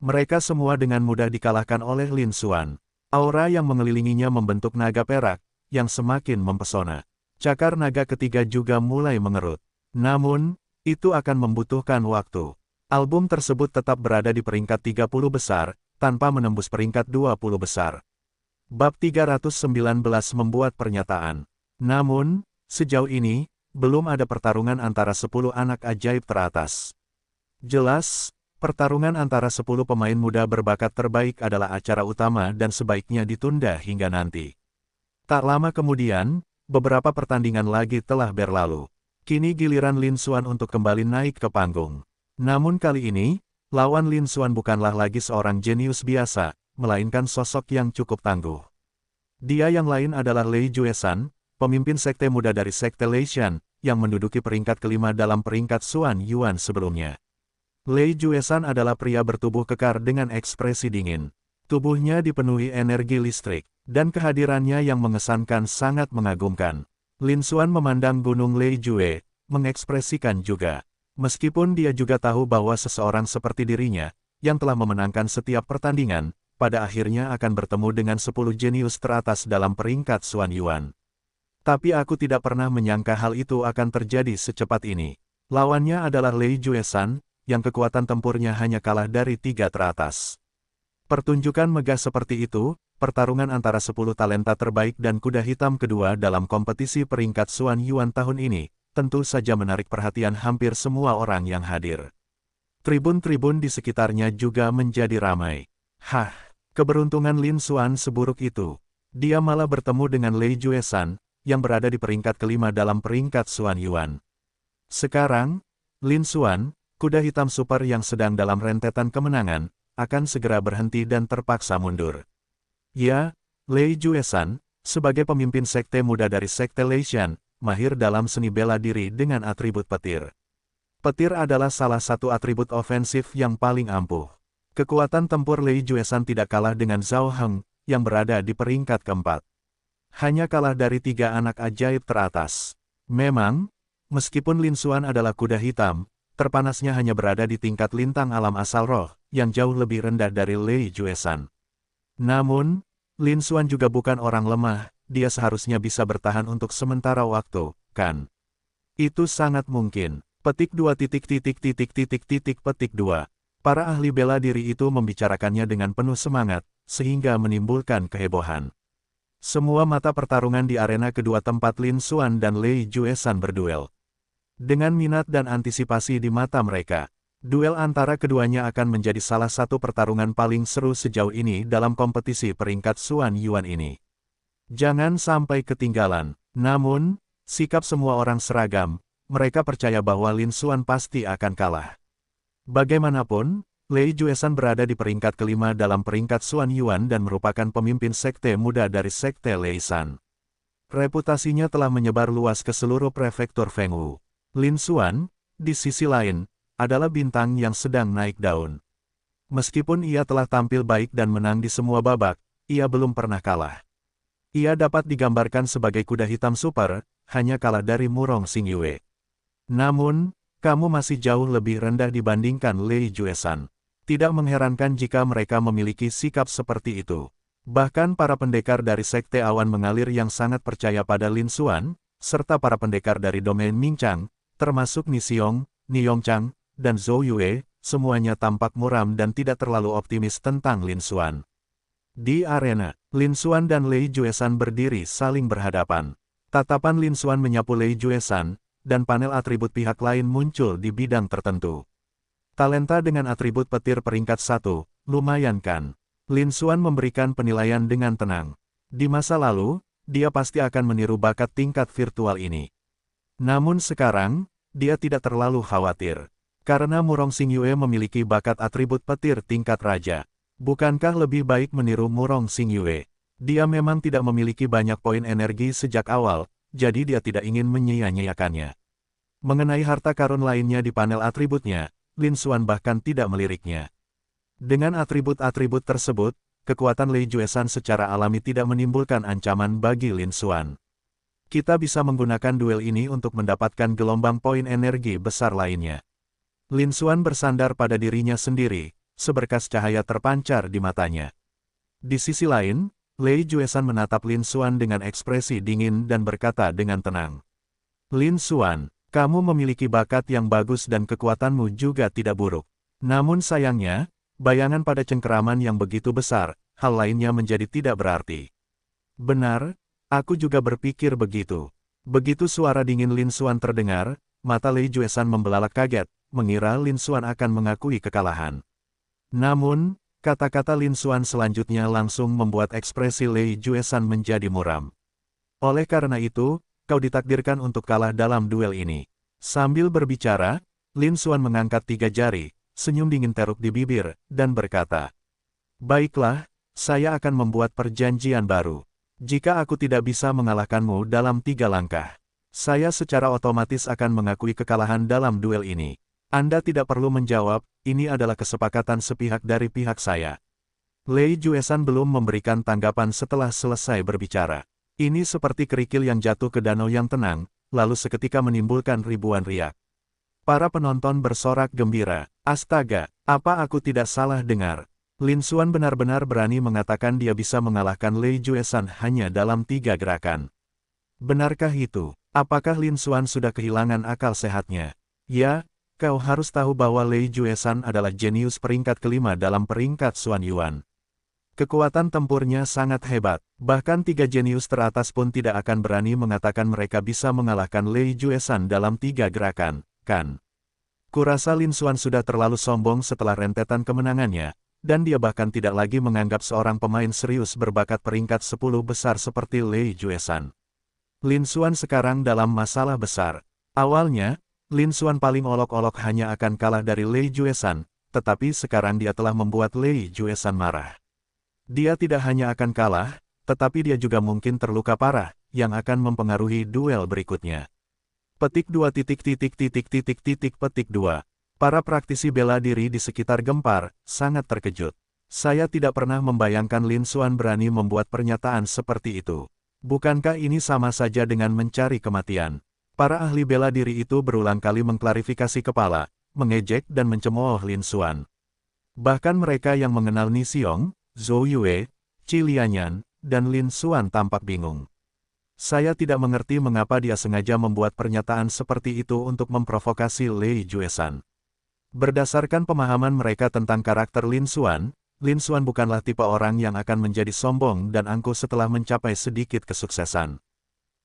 Mereka semua dengan mudah dikalahkan oleh Lin Xuan. Aura yang mengelilinginya membentuk naga perak, yang semakin mempesona. Cakar naga ketiga juga mulai mengerut. Namun, itu akan membutuhkan waktu. Album tersebut tetap berada di peringkat 30 besar, tanpa menembus peringkat 20 besar. Bab 319 membuat pernyataan. Namun, sejauh ini, belum ada pertarungan antara 10 anak ajaib teratas. Jelas, pertarungan antara 10 pemain muda berbakat terbaik adalah acara utama dan sebaiknya ditunda hingga nanti. Tak lama kemudian, beberapa pertandingan lagi telah berlalu. Kini giliran Lin Xuan untuk kembali naik ke panggung. Namun kali ini, lawan Lin Xuan bukanlah lagi seorang jenius biasa, melainkan sosok yang cukup tangguh. Dia yang lain adalah Lei Juesan, pemimpin sekte muda dari sekte Leishan, yang menduduki peringkat kelima dalam peringkat Xuan Yuan sebelumnya. Lei Juesan adalah pria bertubuh kekar dengan ekspresi dingin. Tubuhnya dipenuhi energi listrik, dan kehadirannya yang mengesankan sangat mengagumkan. Lin Xuan memandang Gunung Lei Jue, mengekspresikan juga. Meskipun dia juga tahu bahwa seseorang seperti dirinya, yang telah memenangkan setiap pertandingan, pada akhirnya akan bertemu dengan 10 jenius teratas dalam peringkat Xuan Yuan. Tapi aku tidak pernah menyangka hal itu akan terjadi secepat ini. Lawannya adalah Lei Juesan, yang kekuatan tempurnya hanya kalah dari 3 teratas. Pertunjukan megah seperti itu, pertarungan antara 10 talenta terbaik dan kuda hitam kedua dalam kompetisi peringkat Xuan Yuan tahun ini, tentu saja menarik perhatian hampir semua orang yang hadir. Tribun-tribun di sekitarnya juga menjadi ramai. Hah, keberuntungan Lin Xuan seburuk itu. Dia malah bertemu dengan Lei Juesan, yang berada di peringkat kelima dalam peringkat Xuan Yuan. Sekarang, Lin Xuan, kuda hitam super yang sedang dalam rentetan kemenangan, akan segera berhenti dan terpaksa mundur. Ya, Lei Juesan, sebagai pemimpin sekte muda dari sekte Leishan, mahir dalam seni bela diri dengan atribut petir. Petir adalah salah satu atribut ofensif yang paling ampuh. Kekuatan tempur Lei Juesan tidak kalah dengan Zhao Heng, yang berada di peringkat keempat. Hanya kalah dari 3 anak ajaib teratas. Memang, meskipun Lin Xuan adalah kuda hitam, terpanasnya hanya berada di tingkat lintang alam asal roh, yang jauh lebih rendah dari Lei Juesan. Namun, Lin Xuan juga bukan orang lemah, dia seharusnya bisa bertahan untuk sementara waktu, kan? Itu sangat mungkin. Petik 2. Para ahli bela diri itu membicarakannya dengan penuh semangat, sehingga menimbulkan kehebohan. Semua mata pertarungan di arena kedua tempat Lin Xuan dan Lei Juesan berduel. Dengan minat dan antisipasi di mata mereka, duel antara keduanya akan menjadi salah satu pertarungan paling seru sejauh ini dalam kompetisi peringkat Xuan Yuan ini. Jangan sampai ketinggalan. Namun, sikap semua orang seragam. Mereka percaya bahwa Lin Xuan pasti akan kalah. Bagaimanapun, Lei Juesan berada di peringkat kelima dalam peringkat Xuan Yuan dan merupakan pemimpin sekte muda dari sekte Leishan. Reputasinya telah menyebar luas ke seluruh prefektur Fengwu. Lin Xuan, di sisi lain, adalah bintang yang sedang naik daun. Meskipun ia telah tampil baik dan menang di semua babak, ia belum pernah kalah. Ia dapat digambarkan sebagai kuda hitam super, hanya kalah dari Murong Xingyue. Namun, kamu masih jauh lebih rendah dibandingkan Lei Juesan. Tidak mengherankan jika mereka memiliki sikap seperti itu. Bahkan para pendekar dari Sekte Awan Mengalir yang sangat percaya pada Lin Xuan, serta para pendekar dari domain Mingchang, termasuk Ni Xiong, Ni Yongchang, dan Zhou Yue, semuanya tampak muram dan tidak terlalu optimis tentang Lin Xuan. Di arena, Lin Xuan dan Lei Juesan berdiri saling berhadapan. Tatapan Lin Xuan menyapu Lei Juesan, dan panel atribut pihak lain muncul di bidang tertentu. Talenta dengan atribut petir peringkat 1, lumayan kan? Lin Xuan memberikan penilaian dengan tenang. Di masa lalu, dia pasti akan meniru bakat tingkat virtual ini. Namun sekarang, dia tidak terlalu khawatir. Karena Murong Xingyue memiliki bakat atribut petir tingkat raja. Bukankah lebih baik meniru Murong Xingyue? Dia memang tidak memiliki banyak poin energi sejak awal, jadi dia tidak ingin menyia-nyiakannya. Mengenai harta karun lainnya di panel atributnya, Lin Xuan bahkan tidak meliriknya. Dengan atribut-atribut tersebut, kekuatan Lei Juesan secara alami tidak menimbulkan ancaman bagi Lin Xuan. Kita bisa menggunakan duel ini untuk mendapatkan gelombang poin energi besar lainnya. Lin Xuan bersandar pada dirinya sendiri, seberkas cahaya terpancar di matanya. Di sisi lain, Lei Juesan menatap Lin Xuan dengan ekspresi dingin dan berkata dengan tenang. Lin Xuan, kamu memiliki bakat yang bagus dan kekuatanmu juga tidak buruk. Namun sayangnya, bayangan pada cengkeraman yang begitu besar, hal lainnya menjadi tidak berarti. Benar, aku juga berpikir begitu. Begitu suara dingin Lin Xuan terdengar, mata Lei Juesan membelalak kaget, mengira Lin Xuan akan mengakui kekalahan. Namun, kata-kata Lin Xuan selanjutnya langsung membuat ekspresi Lei Juesan menjadi muram. Oleh karena itu, kau ditakdirkan untuk kalah dalam duel ini. Sambil berbicara, Lin Xuan mengangkat 3 jari, senyum dingin teruk di bibir, dan berkata, baiklah, saya akan membuat perjanjian baru. Jika aku tidak bisa mengalahkanmu dalam 3 langkah, saya secara otomatis akan mengakui kekalahan dalam duel ini. Anda tidak perlu menjawab, ini adalah kesepakatan sepihak dari pihak saya. Lei Juesan belum memberikan tanggapan setelah selesai berbicara. Ini seperti kerikil yang jatuh ke danau yang tenang, lalu seketika menimbulkan ribuan riak. Para penonton bersorak gembira, astaga, apa aku tidak salah dengar? Lin Xuan benar-benar berani mengatakan dia bisa mengalahkan Lei Juesan hanya dalam 3 gerakan. Benarkah itu? Apakah Lin Xuan sudah kehilangan akal sehatnya? Ya, kau harus tahu bahwa Lei Juesan adalah jenius peringkat kelima dalam peringkat Xuan Yuan. Kekuatan tempurnya sangat hebat, bahkan 3 jenius teratas pun tidak akan berani mengatakan mereka bisa mengalahkan Lei Juesan dalam 3 gerakan, kan? Kurasa Lin Xuan sudah terlalu sombong setelah rentetan kemenangannya, dan dia bahkan tidak lagi menganggap seorang pemain serius berbakat peringkat 10 besar seperti Lei Juesan. Lin Xuan sekarang dalam masalah besar. Awalnya, Lin Xuan paling olok-olok hanya akan kalah dari Lei Juesan, tetapi sekarang dia telah membuat Lei Juesan marah. Dia tidak hanya akan kalah, tetapi dia juga mungkin terluka parah, yang akan mempengaruhi duel berikutnya. Petik 2 petik 2. Para praktisi bela diri di sekitar Gempar sangat terkejut. Saya tidak pernah membayangkan Lin Xuan berani membuat pernyataan seperti itu. Bukankah ini sama saja dengan mencari kematian? Para ahli bela diri itu berulang kali mengklarifikasi kepala, mengejek dan mencemooh Lin Xuan. Bahkan mereka yang mengenal Ni Xiong, Zhou Yue, Qi Lianyan, dan Lin Xuan tampak bingung. Saya tidak mengerti mengapa dia sengaja membuat pernyataan seperti itu untuk memprovokasi Lei Juesan. Berdasarkan pemahaman mereka tentang karakter Lin Xuan bukanlah tipe orang yang akan menjadi sombong dan angkuh setelah mencapai sedikit kesuksesan.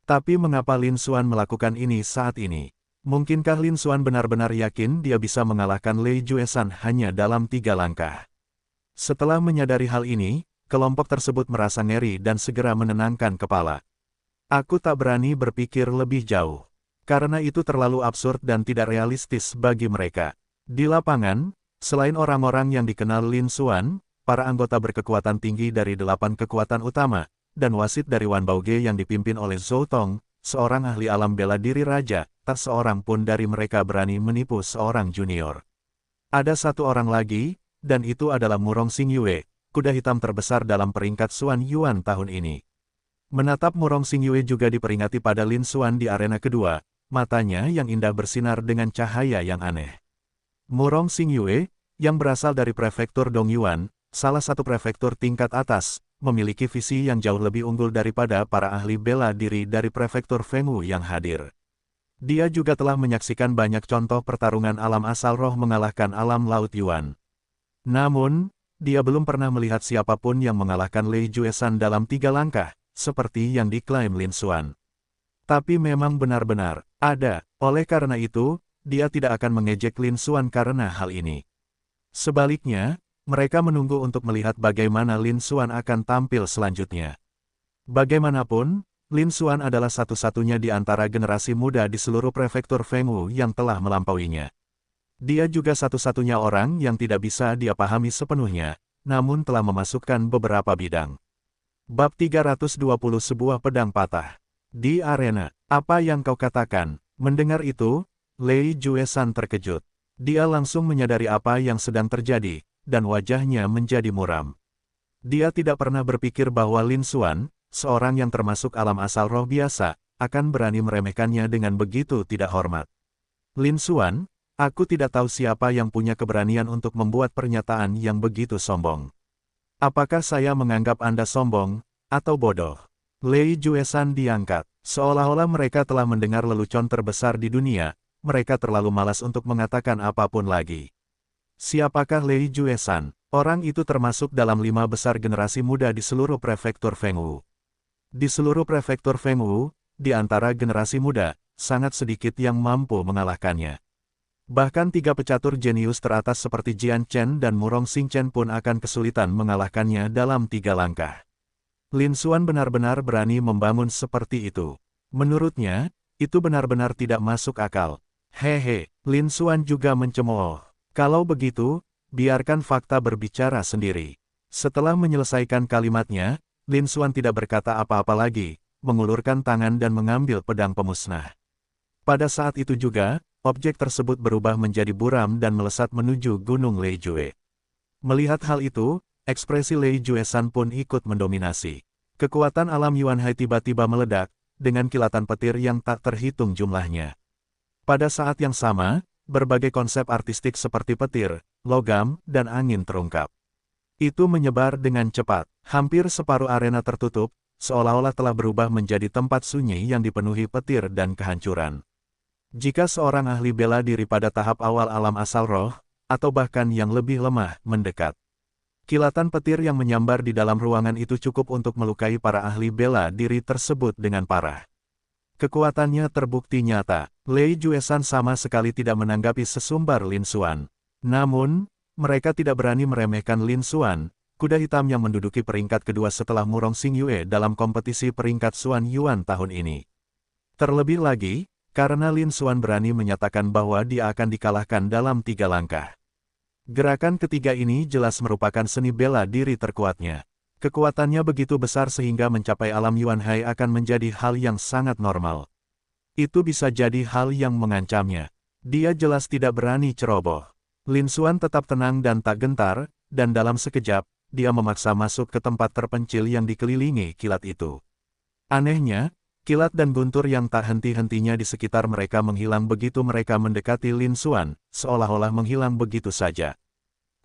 Tapi mengapa Lin Xuan melakukan ini saat ini? Mungkinkah Lin Xuan benar-benar yakin dia bisa mengalahkan Lei Juesan hanya dalam 3 langkah? Setelah menyadari hal ini, kelompok tersebut merasa ngeri dan segera menenangkan kepala. Aku tak berani berpikir lebih jauh. Karena itu terlalu absurd dan tidak realistis bagi mereka. Di lapangan, selain orang-orang yang dikenal Lin Xuan, para anggota berkekuatan tinggi dari 8 kekuatan utama, dan wasit dari Wan Baoge yang dipimpin oleh Zhou Tong, seorang ahli alam bela diri raja, tak seorang pun dari mereka berani menipu seorang junior. Ada satu orang lagi, dan itu adalah Murong Xingyue, kuda hitam terbesar dalam peringkat Xuan Yuan tahun ini. Menatap Murong Xingyue juga diperingati pada Lin Xuan di arena kedua, matanya yang indah bersinar dengan cahaya yang aneh. Murong Xingyue, yang berasal dari prefektur Dongyuan, salah satu prefektur tingkat atas, memiliki visi yang jauh lebih unggul daripada para ahli bela diri dari prefektur Fengwu yang hadir. Dia juga telah menyaksikan banyak contoh pertarungan alam asal roh mengalahkan alam laut Yuan. Namun, dia belum pernah melihat siapapun yang mengalahkan Lei Juesan dalam 3 langkah, seperti yang diklaim Lin Xuan. Tapi memang benar-benar ada, oleh karena itu, dia tidak akan mengejek Lin Xuan karena hal ini. Sebaliknya, mereka menunggu untuk melihat bagaimana Lin Xuan akan tampil selanjutnya. Bagaimanapun, Lin Xuan adalah satu-satunya di antara generasi muda di seluruh prefektur Fengwu yang telah melampauinya. Dia juga satu-satunya orang yang tidak bisa dia pahami sepenuhnya, namun telah memasukkan beberapa bidang. Bab 320 Sebuah pedang patah. Di arena, apa yang kau katakan? Mendengar itu, Lei Juesan terkejut. Dia langsung menyadari apa yang sedang terjadi, dan wajahnya menjadi muram. Dia tidak pernah berpikir bahwa Lin Xuan, seorang yang termasuk alam asal roh biasa, akan berani meremehkannya dengan begitu tidak hormat. Lin Xuan, aku tidak tahu siapa yang punya keberanian untuk membuat pernyataan yang begitu sombong. Apakah saya menganggap Anda sombong, atau bodoh? Lei Juesan diangkat, seolah-olah mereka telah mendengar lelucon terbesar di dunia, mereka terlalu malas untuk mengatakan apapun lagi. Siapakah Lei Juesan? Orang itu termasuk dalam 5 besar generasi muda di seluruh prefektur Fengwu. Di seluruh prefektur Fengwu, di antara generasi muda, sangat sedikit yang mampu mengalahkannya. Bahkan 3 pecatur jenius teratas seperti Jian Chen dan Murong Xingchen pun akan kesulitan mengalahkannya dalam 3 langkah. Lin Xuan benar-benar berani membangun seperti itu. Menurutnya, itu benar-benar tidak masuk akal. Hehe, Lin Xuan juga mencemooh. Kalau begitu, biarkan fakta berbicara sendiri. Setelah menyelesaikan kalimatnya, Lin Xuan tidak berkata apa-apa lagi, mengulurkan tangan dan mengambil pedang pemusnah. Pada saat itu juga, objek tersebut berubah menjadi buram dan melesat menuju Gunung Leijue. Melihat hal itu, ekspresi Lei Juesan pun ikut mendominasi. Kekuatan alam Yuan Hai tiba-tiba meledak, dengan kilatan petir yang tak terhitung jumlahnya. Pada saat yang sama, berbagai konsep artistik seperti petir, logam, dan angin terungkap. Itu menyebar dengan cepat. Hampir separuh arena tertutup, seolah-olah telah berubah menjadi tempat sunyi yang dipenuhi petir dan kehancuran. Jika seorang ahli bela diri pada tahap awal alam asal roh, atau bahkan yang lebih lemah, mendekat. Kilatan petir yang menyambar di dalam ruangan itu cukup untuk melukai para ahli bela diri tersebut dengan parah. Kekuatannya terbukti nyata. Lei Juesan sama sekali tidak menanggapi sesumbar Lin Xuan. Namun, mereka tidak berani meremehkan Lin Xuan, kuda hitam yang menduduki peringkat kedua setelah Murong Xingyue dalam kompetisi peringkat Xuan Yuan tahun ini. Terlebih lagi, karena Lin Xuan berani menyatakan bahwa dia akan dikalahkan dalam 3 langkah. Gerakan ketiga ini jelas merupakan seni bela diri terkuatnya. Kekuatannya begitu besar sehingga mencapai alam Yuan Hai akan menjadi hal yang sangat normal. Itu bisa jadi hal yang mengancamnya. Dia jelas tidak berani ceroboh. Lin Xuan tetap tenang dan tak gentar, dan dalam sekejap, dia memaksa masuk ke tempat terpencil yang dikelilingi kilat itu. Anehnya, kilat dan guntur yang tak henti-hentinya di sekitar mereka menghilang begitu mereka mendekati Lin Xuan, seolah-olah menghilang begitu saja.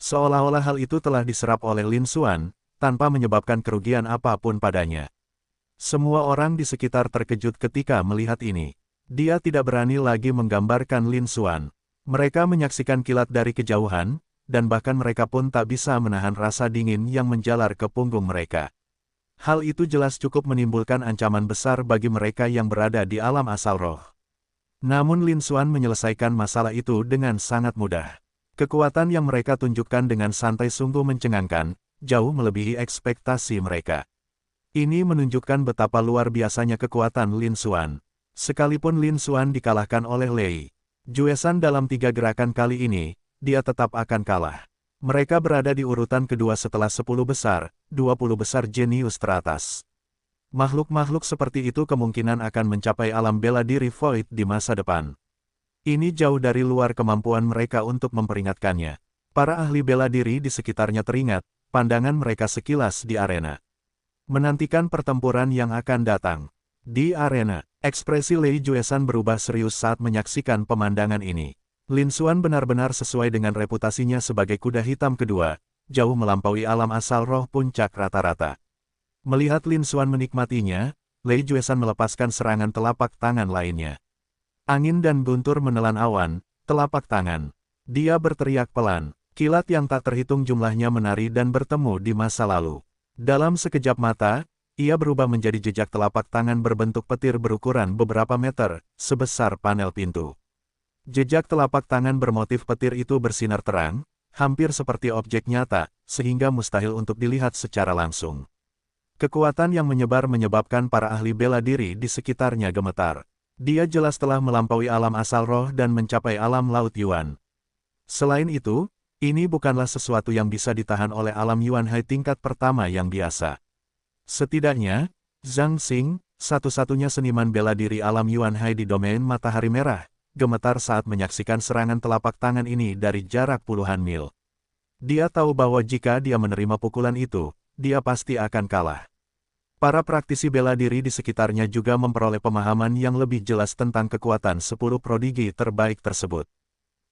Seolah-olah hal itu telah diserap oleh Lin Xuan, tanpa menyebabkan kerugian apapun padanya. Semua orang di sekitar terkejut ketika melihat ini. Dia tidak berani lagi menggambarkan Lin Xuan. Mereka menyaksikan kilat dari kejauhan, dan bahkan mereka pun tak bisa menahan rasa dingin yang menjalar ke punggung mereka. Hal itu jelas cukup menimbulkan ancaman besar bagi mereka yang berada di alam asal roh. Namun Lin Xuan menyelesaikan masalah itu dengan sangat mudah. Kekuatan yang mereka tunjukkan dengan santai sungguh mencengangkan, jauh melebihi ekspektasi mereka. Ini menunjukkan betapa luar biasanya kekuatan Lin Xuan. Sekalipun Lin Xuan dikalahkan oleh Lei Juesan dalam 3 gerakan kali ini, dia tetap akan kalah. Mereka berada di urutan kedua setelah 10 besar, 20 besar jenius teratas. Makhluk-makhluk seperti itu kemungkinan akan mencapai alam bela diri Void di masa depan. Ini jauh dari luar kemampuan mereka untuk memperingatkannya. Para ahli bela diri di sekitarnya teringat, pandangan mereka sekilas di arena. Menantikan pertempuran yang akan datang. Di arena, ekspresi Lei Juesan berubah serius saat menyaksikan pemandangan ini. Lin Xuan benar-benar sesuai dengan reputasinya sebagai kuda hitam kedua, jauh melampaui alam asal roh puncak rata-rata. Melihat Lin Xuan menikmatinya, Lei Juesan melepaskan serangan telapak tangan lainnya. Angin dan guntur menelan awan, telapak tangan. Dia berteriak pelan, kilat yang tak terhitung jumlahnya menari dan bertemu di masa lalu. Dalam sekejap mata, ia berubah menjadi jejak telapak tangan berbentuk petir berukuran beberapa meter, sebesar panel pintu. Jejak telapak tangan bermotif petir itu bersinar terang, hampir seperti objek nyata, sehingga mustahil untuk dilihat secara langsung. Kekuatan yang menyebar menyebabkan para ahli bela diri di sekitarnya gemetar. Dia jelas telah melampaui alam asal roh dan mencapai alam laut Yuan. Selain itu, ini bukanlah sesuatu yang bisa ditahan oleh alam Yuan Hai tingkat pertama yang biasa. Setidaknya, Zhang Xing, satu-satunya seniman bela diri alam Yuan Hai di domain Matahari Merah, gemetar saat menyaksikan serangan telapak tangan ini dari jarak puluhan mil. Dia tahu bahwa jika dia menerima pukulan itu, dia pasti akan kalah. Para praktisi bela diri di sekitarnya juga memperoleh pemahaman yang lebih jelas tentang kekuatan 10 prodigi terbaik tersebut.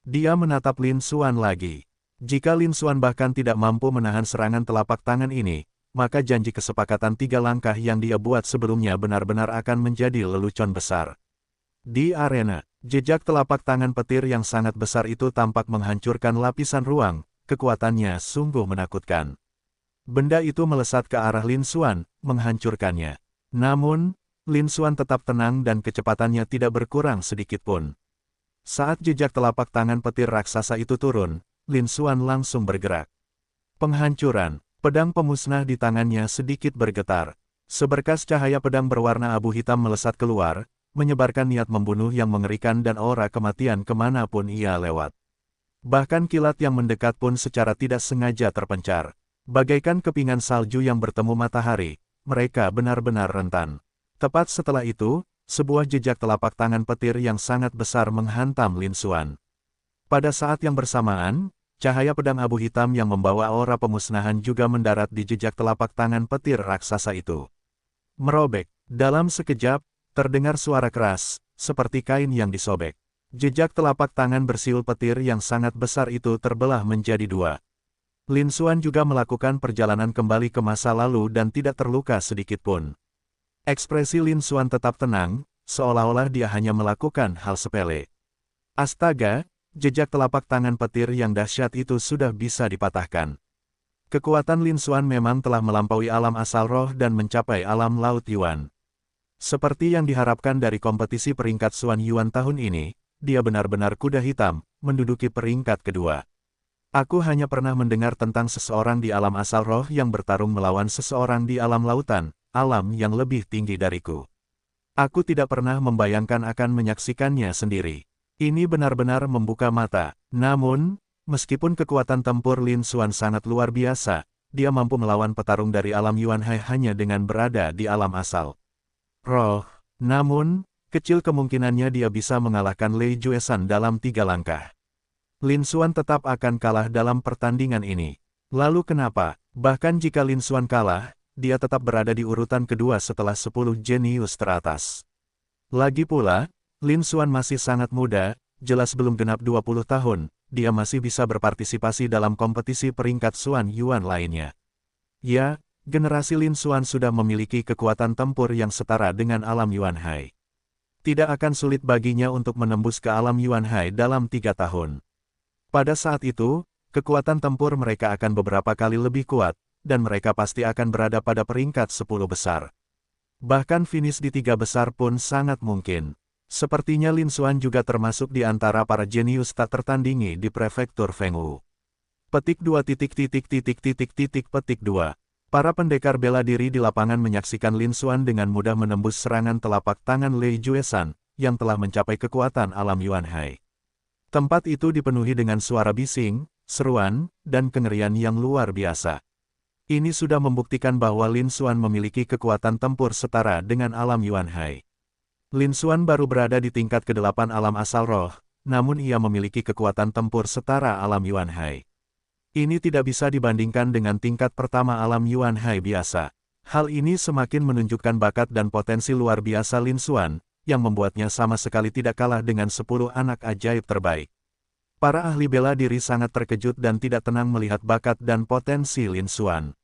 Dia menatap Lin Xuan lagi. Jika Lin Xuan bahkan tidak mampu menahan serangan telapak tangan ini, maka janji kesepakatan 3 langkah yang dia buat sebelumnya benar-benar akan menjadi lelucon besar. Di arena, jejak telapak tangan petir yang sangat besar itu tampak menghancurkan lapisan ruang, kekuatannya sungguh menakutkan. Benda itu melesat ke arah Lin Xuan, menghancurkannya. Namun, Lin Xuan tetap tenang dan kecepatannya tidak berkurang sedikitpun. Saat jejak telapak tangan petir raksasa itu turun, Lin Xuan langsung bergerak. Penghancuran, pedang pemusnah di tangannya sedikit bergetar. Seberkas cahaya pedang berwarna abu hitam melesat keluar, menyebarkan niat membunuh yang mengerikan dan aura kematian kemanapun ia lewat. Bahkan kilat yang mendekat pun secara tidak sengaja terpencar. Bagaikan kepingan salju yang bertemu matahari, mereka benar-benar rentan. Tepat setelah itu, sebuah jejak telapak tangan petir yang sangat besar menghantam Lin Xuan. Pada saat yang bersamaan, cahaya pedang abu hitam yang membawa aura pemusnahan juga mendarat di jejak telapak tangan petir raksasa itu. Merobek, dalam sekejap, terdengar suara keras, seperti kain yang disobek. Jejak telapak tangan bersiul petir yang sangat besar itu terbelah menjadi 2. Lin Xuan juga melakukan perjalanan kembali ke masa lalu dan tidak terluka sedikitpun. Ekspresi Lin Xuan tetap tenang, seolah-olah dia hanya melakukan hal sepele. Astaga, jejak telapak tangan petir yang dahsyat itu sudah bisa dipatahkan. Kekuatan Lin Xuan memang telah melampaui alam asal roh dan mencapai alam laut Yuan. Seperti yang diharapkan dari kompetisi peringkat Xuan Yuan tahun ini, dia benar-benar kuda hitam, menduduki peringkat kedua. Aku hanya pernah mendengar tentang seseorang di alam asal roh yang bertarung melawan seseorang di alam lautan, alam yang lebih tinggi dariku. Aku tidak pernah membayangkan akan menyaksikannya sendiri. Ini benar-benar membuka mata. Namun, meskipun kekuatan tempur Lin Xuan sangat luar biasa, dia mampu melawan petarung dari alam Yuan Hai hanya dengan berada di alam asal roh. Namun, kecil kemungkinannya dia bisa mengalahkan Lei Juesan dalam 3 langkah. Lin Xuan tetap akan kalah dalam pertandingan ini. Lalu kenapa? Bahkan jika Lin Xuan kalah, dia tetap berada di urutan kedua setelah 10 jenius teratas. Lagi pula, Lin Xuan masih sangat muda, jelas belum genap 20 tahun, dia masih bisa berpartisipasi dalam kompetisi peringkat Xuan Yuan lainnya. Ya, generasi Lin Xuan sudah memiliki kekuatan tempur yang setara dengan alam Yuan Hai. Tidak akan sulit baginya untuk menembus ke alam Yuan Hai dalam 3 tahun. Pada saat itu, kekuatan tempur mereka akan beberapa kali lebih kuat, dan mereka pasti akan berada pada peringkat 10 besar. Bahkan finish di 3 besar pun sangat mungkin. Sepertinya Lin Xuan juga termasuk di antara para jenius tak tertandingi di prefektur Fengwu. Petik 2 petik 2. Para pendekar bela diri di lapangan menyaksikan Lin Xuan dengan mudah menembus serangan telapak tangan Lei Juesan, yang telah mencapai kekuatan alam Yuan Hai. Tempat itu dipenuhi dengan suara bising, seruan, dan kengerian yang luar biasa. Ini sudah membuktikan bahwa Lin Xuan memiliki kekuatan tempur setara dengan alam Yuan Hai. Lin Xuan baru berada di tingkat ke-8 alam asal roh, namun ia memiliki kekuatan tempur setara alam Yuan Hai. Ini tidak bisa dibandingkan dengan tingkat pertama alam Yuan Hai biasa. Hal ini semakin menunjukkan bakat dan potensi luar biasa Lin Xuan, yang membuatnya sama sekali tidak kalah dengan 10 anak ajaib terbaik. Para ahli bela diri sangat terkejut dan tidak tenang melihat bakat dan potensi Lin Xuan.